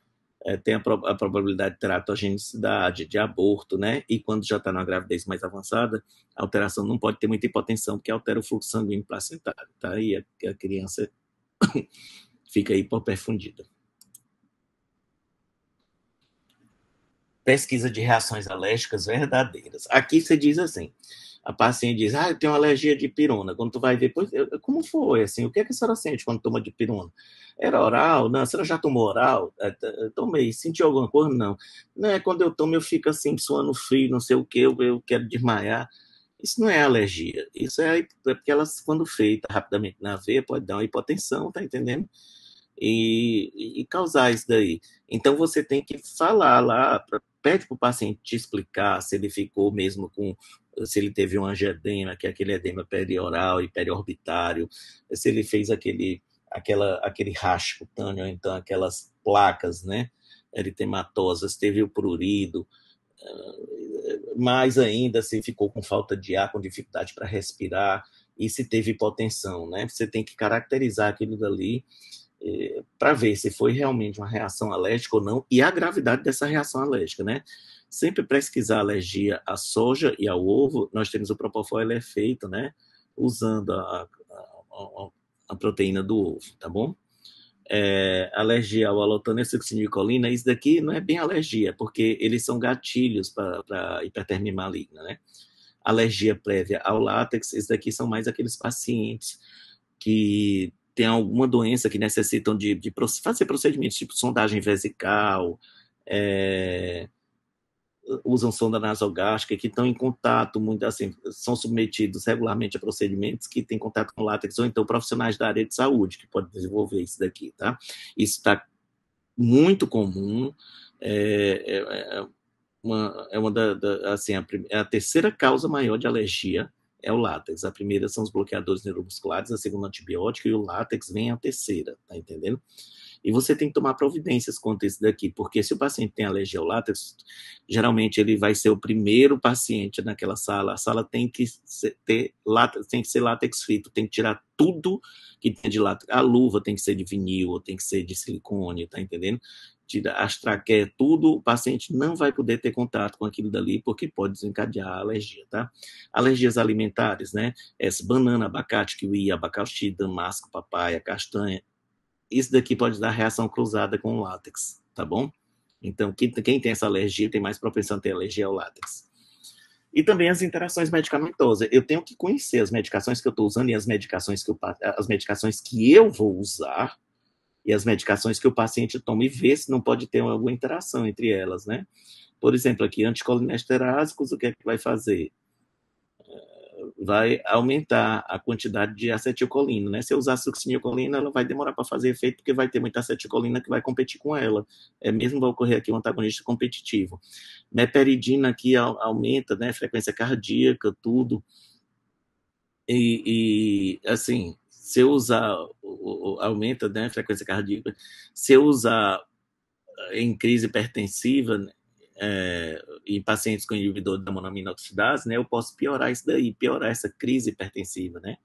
tem a probabilidade de teratogenicidade, de aborto, né? E quando já está numa gravidez mais avançada, a alteração não pode ter muita hipotensão, porque altera o fluxo sanguíneo placentário, tá? E a criança fica hipoperfundida. Pesquisa de reações alérgicas verdadeiras. Aqui você diz assim, a paciente diz, eu tenho alergia de pirona. Quando tu vai ver, como foi? Assim, o que é que a senhora sente quando toma de pirona? Era oral? Não, a senhora já tomou oral? Tomei. Sentiu alguma coisa? Não. Não, quando eu tomo, eu fico assim, suando frio, não sei o que, eu quero desmaiar. Isso não é alergia. Isso é porque elas, quando feita rapidamente na veia, pode dar uma hipotensão, tá entendendo? E causar isso daí. Então, você tem que falar lá, pede para o paciente te explicar se ele ficou mesmo se ele teve um angioedema, que é aquele edema perioral e periorbitário, se ele fez aquele racho cutâneo, então aquelas placas, né, eritematosas, teve o prurido, mais ainda se ficou com falta de ar, com dificuldade para respirar, e se teve hipotensão, né? Você tem que caracterizar aquilo dali para ver se foi realmente uma reação alérgica ou não e a gravidade dessa reação alérgica, né? Sempre pesquisar alergia à soja e ao ovo, nós temos o Propofol, ele é feito, né? Usando a proteína do ovo, tá bom? Alergia ao halotano e succinilcolina, isso daqui não é bem alergia, porque eles são gatilhos para hipertermia maligna, né? Alergia prévia ao látex, isso daqui são mais aqueles pacientes que têm alguma doença que necessitam de fazer procedimentos tipo sondagem vesical, usam sonda nasogástrica, que estão em contato, muito assim, são submetidos regularmente a procedimentos que têm contato com látex, ou então profissionais da área de saúde que podem desenvolver isso daqui, tá? Isso está muito comum, assim, a terceira causa maior de alergia é o látex. A primeira são os bloqueadores neuromusculares, a segunda antibiótico, e o látex vem a terceira, tá entendendo? E você tem que tomar providências quanto a isso daqui, porque se o paciente tem alergia ao látex, geralmente ele vai ser o primeiro paciente naquela sala. A sala tem que ter látex, tem que ser látex frito, tem que tirar tudo que tem de látex. A luva tem que ser de vinil, ou tem que ser de silicone, tá entendendo? Tira as traqueias, tudo, o paciente não vai poder ter contato com aquilo dali, porque pode desencadear a alergia, tá? Alergias alimentares, né? Essa banana, abacate, kiwi, abacaxi, damasco, papaya, castanha, isso daqui pode dar reação cruzada com o látex, tá bom? Então, quem tem essa alergia tem mais propensão a ter alergia ao látex. E também as interações medicamentosas. Eu tenho que conhecer as medicações que eu estou usando e as medicações que eu vou usar e as medicações que o paciente toma e ver se não pode ter alguma interação entre elas, né? Por exemplo, aqui, anticolinesterásicos, o que é que vai fazer? Vai aumentar a quantidade de acetilcolina, né? Se eu usar succinilcolina, ela vai demorar para fazer efeito, porque vai ter muita acetilcolina que vai competir com ela. Mesmo vai ocorrer aqui um antagonista competitivo. Meperidina aqui aumenta, né? Frequência cardíaca, tudo. Assim, se eu usar, aumenta, né? Frequência cardíaca. Se eu usar em crise hipertensiva, em pacientes com inibidor da monamina oxidase, né, eu posso piorar isso daí, piorar essa crise hipertensiva, né?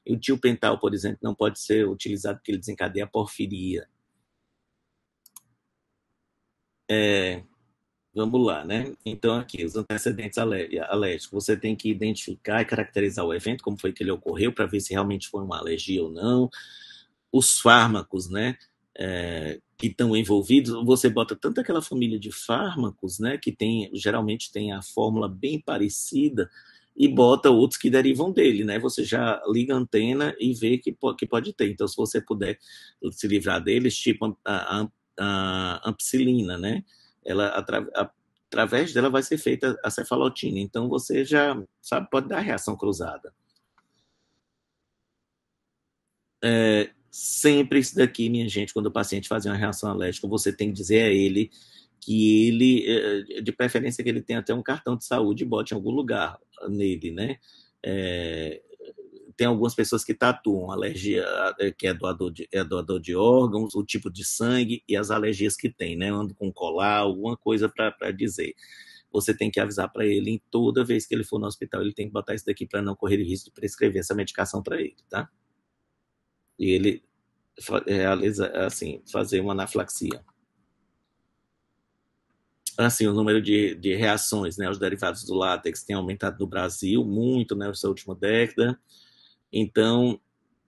E o tiopental, por exemplo, não pode ser utilizado porque ele desencadeia a porfiria. vamos lá, né? Então, aqui, os antecedentes alérgicos. Você tem que identificar e caracterizar o evento, como foi que ele ocorreu, para ver se realmente foi uma alergia ou não. Os fármacos, né? Que estão envolvidos, você bota tanto aquela família de fármacos, né? Que geralmente tem a fórmula bem parecida, e bota outros que derivam dele, né? Você já liga a antena e vê que pode ter. Então, se você puder se livrar deles, tipo a ampicilina, né? Ela, através dela vai ser feita a cefalotina. Então, você já sabe, pode dar reação cruzada. Sempre isso daqui, minha gente, quando o paciente faz uma reação alérgica, você tem que dizer a ele que ele, de preferência, que ele tenha até um cartão de saúde e bote em algum lugar nele, né? É, tem algumas pessoas que tatuam alergia, que é doador de órgãos, o tipo de sangue e as alergias que tem, né? Ando com colar, alguma coisa para dizer. Você tem que avisar para ele em toda vez que ele for no hospital, ele tem que botar isso daqui para não correr risco de prescrever essa medicação para ele, tá? E ele realiza, assim, fazer uma anafilaxia. Assim, o número de reações, né, aos derivados do látex tem aumentado no Brasil muito, né, nessa última década. Então,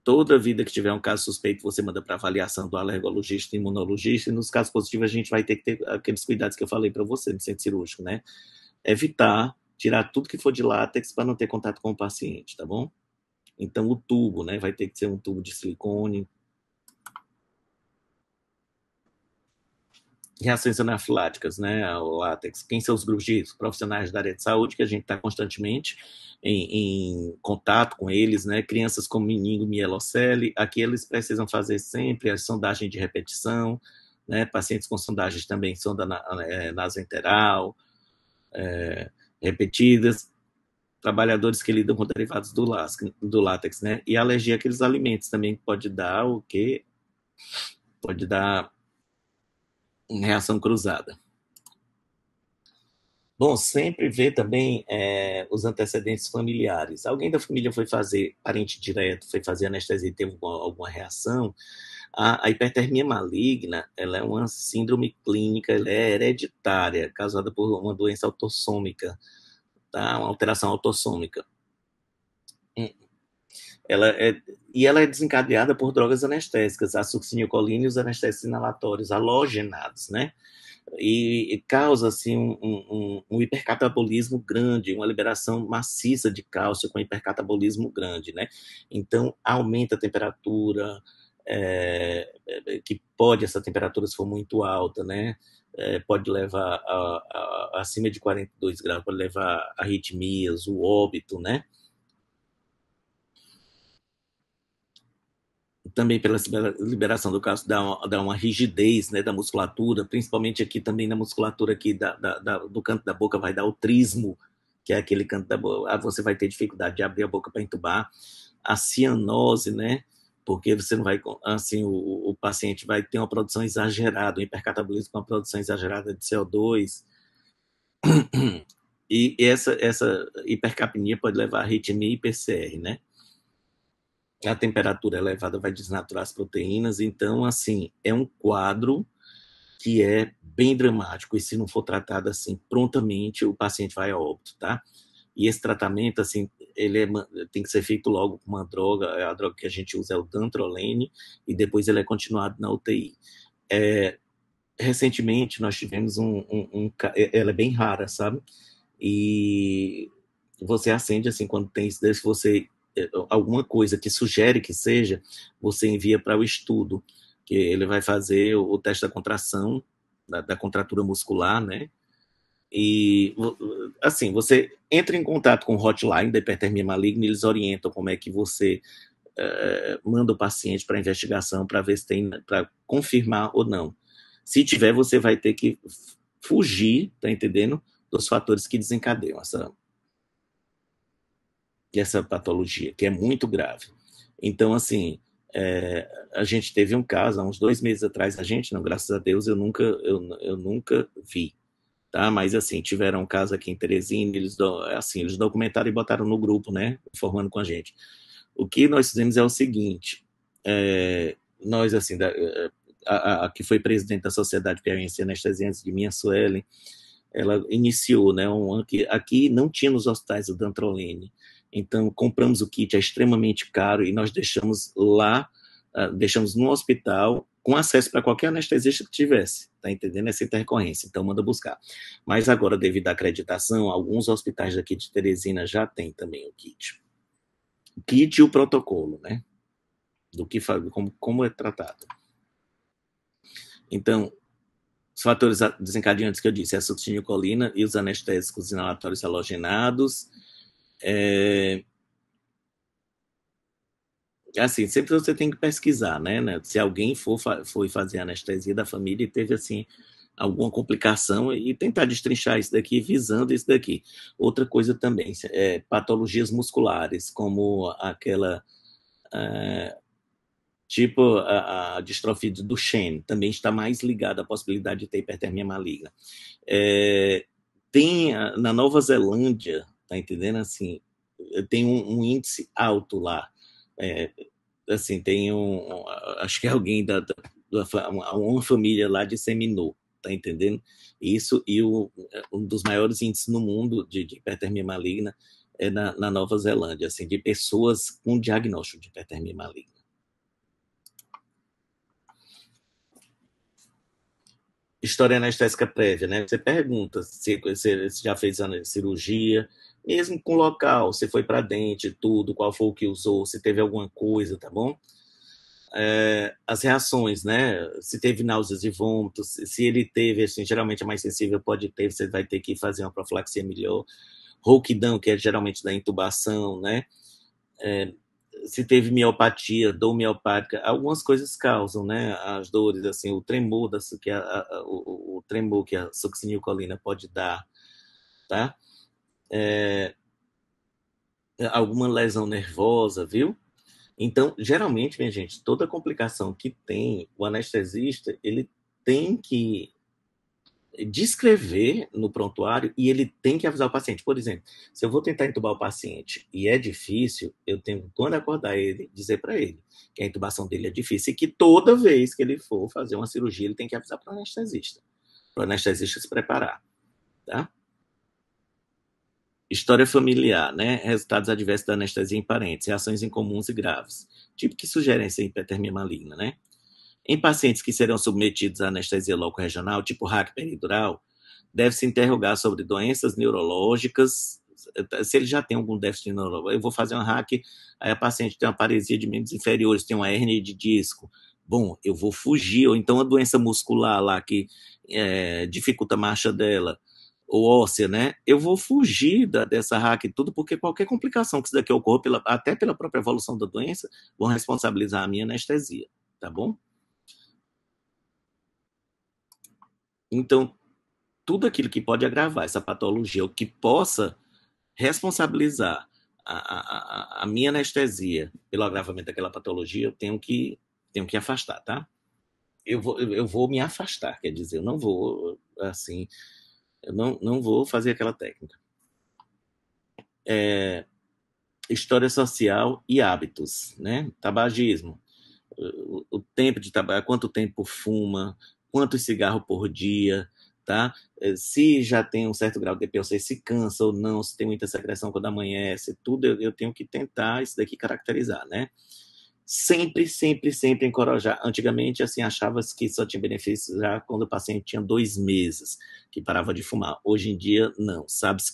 toda vida que tiver um caso suspeito, você manda para avaliação do alergologista e imunologista, e nos casos positivos a gente vai ter que ter aqueles cuidados que eu falei para você no centro cirúrgico, né? Evitar, tirar tudo que for de látex para não ter contato com o paciente, tá bom? Então, o tubo, né, vai ter que ser um tubo de silicone. Reações anafiláticas, né, ao látex. Quem são os grupos de risco? Profissionais da área de saúde, que a gente está constantemente em contato com eles, né, crianças com meningo mielocele, aqui eles precisam fazer sempre a sondagem de repetição, né, pacientes com sondagens também, sonda nasoenteral, repetidas, trabalhadores que lidam com derivados do látex, né, e alergia àqueles alimentos também pode dar o que? Pode dar reação cruzada. Bom, sempre ver também os antecedentes familiares. Alguém da família foi fazer, parente direto, foi fazer anestesia e teve alguma reação. A hipertermia maligna, ela é uma síndrome clínica, ela é hereditária, causada por uma doença autossômica, tá? Uma alteração autossômica. Ela é, e ela é desencadeada por drogas anestésicas, a succinilcolina e os anestésicos inalatórios halogenados, né? E causa assim, um hipercatabolismo grande, uma liberação maciça de cálcio com hipercatabolismo grande, né? Então, aumenta a temperatura, que pode, essa temperatura, se for muito alta, né? Pode levar acima de 42 graus, pode levar a arritmias, o óbito, né? Também pela liberação do cálcio dá uma rigidez, né, da musculatura, principalmente aqui também na musculatura aqui do canto da boca vai dar o trismo, que é aquele canto da boca, você vai ter dificuldade de abrir a boca para entubar, a cianose, né, porque você não vai, assim, o paciente vai ter uma produção exagerada, um hipercatabolismo com uma produção exagerada de CO2, e essa hipercapnia pode levar a arritmia e PCR, né? A temperatura elevada vai desnaturar as proteínas, então, assim, é um quadro que é bem dramático, e se não for tratado assim prontamente, o paciente vai a óbito, tá? E esse tratamento, assim, tem que ser feito logo com uma droga, a droga que a gente usa é o dantrolene, e depois ele é continuado na UTI. Recentemente, nós tivemos ela é bem rara, sabe? E você acende, assim, quando tem isso, se você alguma coisa que sugere que seja, você envia para o estudo, que ele vai fazer o teste da contração, da contratura muscular, né? E, assim, você entra em contato com o hotline da hipertermia maligna, e eles orientam como é que você manda o paciente para investigação, para ver se tem, para confirmar ou não. Se tiver, você vai ter que fugir, tá entendendo? Dos fatores que desencadeiam essa patologia, que é muito grave. Então, assim, a gente teve um caso, há uns 2 meses atrás, a gente, não, graças a Deus, eu nunca vi, tá? Mas, assim, tiveram um caso aqui em Teresina, eles documentaram e botaram no grupo, né, informando com a gente. O que nós fizemos é o seguinte, nós, assim, a que foi presidente da Sociedade Piauiense de Anestesiantes, de mim, a Suelen, ela iniciou, né? Aqui não tinha nos hospitais o dantrolene, então compramos o kit, é extremamente caro e nós deixamos lá, deixamos no hospital com acesso para qualquer anestesista que tivesse, tá entendendo? Essa intercorrência, então manda buscar. Mas agora, devido à acreditação, alguns hospitais daqui de Teresina já tem também o kit. O kit e o protocolo, né? Do que como é tratado. Então, os fatores desencadeantes que eu disse, a succinilcolina e os anestésicos inalatórios halogenados. Assim, sempre você tem que pesquisar, né? Se alguém foi fazer anestesia da família e teve, assim, alguma complicação e tentar destrinchar isso daqui, visando isso daqui. Outra coisa também, patologias musculares, como aquela... tipo a distrofia do Duchenne, também está mais ligada à possibilidade de ter hipertermia maligna. Tem na Nova Zelândia, tá entendendo? Assim, tem um índice alto lá. Assim, tem acho que alguém uma família lá disseminou, tá entendendo? Isso, e um dos maiores índices no mundo de hipertermia maligna é na Nova Zelândia, assim, de pessoas com diagnóstico de hipertermia maligna. História anestésica prévia, né? Você pergunta se já fez cirurgia, mesmo com local, se foi para dente, tudo, qual foi o que usou, se teve alguma coisa, tá bom? As reações, né? Se teve náuseas e vômitos, se ele teve, assim, geralmente é mais sensível, pode ter, você vai ter que fazer uma profilaxia melhor. Rouquidão, que é geralmente da intubação, né? Se teve miopatia, dor miopática, algumas coisas causam, né? As dores, assim, o tremor, o tremor que a succinilcolina pode dar, tá? Alguma lesão nervosa, viu? Então, geralmente, minha gente, toda complicação que tem, o anestesista, ele tem que descrever no prontuário e ele tem que avisar o paciente. Por exemplo, se eu vou tentar intubar o paciente e é difícil, eu tenho, quando acordar ele, dizer para ele que a intubação dele é difícil e que toda vez que ele for fazer uma cirurgia, ele tem que avisar para o anestesista se preparar, tá? História familiar, né? Resultados adversos da anestesia em parentes, reações incomuns e graves, tipo que sugerem essa hipertermia maligna, né? Em pacientes que serão submetidos à anestesia loco-regional, tipo RAC peridural, deve-se interrogar sobre doenças neurológicas, se ele já tem algum déficit neurológico. Eu vou fazer uma RAC, aí a paciente tem uma paresia de membros inferiores, tem uma hérnia de disco. Bom, eu vou fugir, ou então a doença muscular lá que dificulta a marcha dela, ou óssea, né? Eu vou fugir dessa RAC e tudo, porque qualquer complicação que isso daqui ocorra, até pela própria evolução da doença, vão responsabilizar a minha anestesia, tá bom? Então, tudo aquilo que pode agravar essa patologia, ou que possa responsabilizar a minha anestesia pelo agravamento daquela patologia, eu tenho que afastar, tá? Eu vou me afastar, quer dizer, eu não vou, assim, eu não vou fazer aquela técnica. História social e hábitos, né? Tabagismo. O tempo de tabaco, quanto tempo fuma, quantos cigarros por dia, tá? Se já tem um certo grau de DPOC, se cansa ou não, se tem muita secreção quando amanhece, tudo eu tenho que tentar isso daqui caracterizar, né? Sempre, sempre, sempre encorajar. Antigamente, assim, achava-se que só tinha benefícios já quando o paciente tinha 2 meses que parava de fumar. Hoje em dia, não. Sabe-se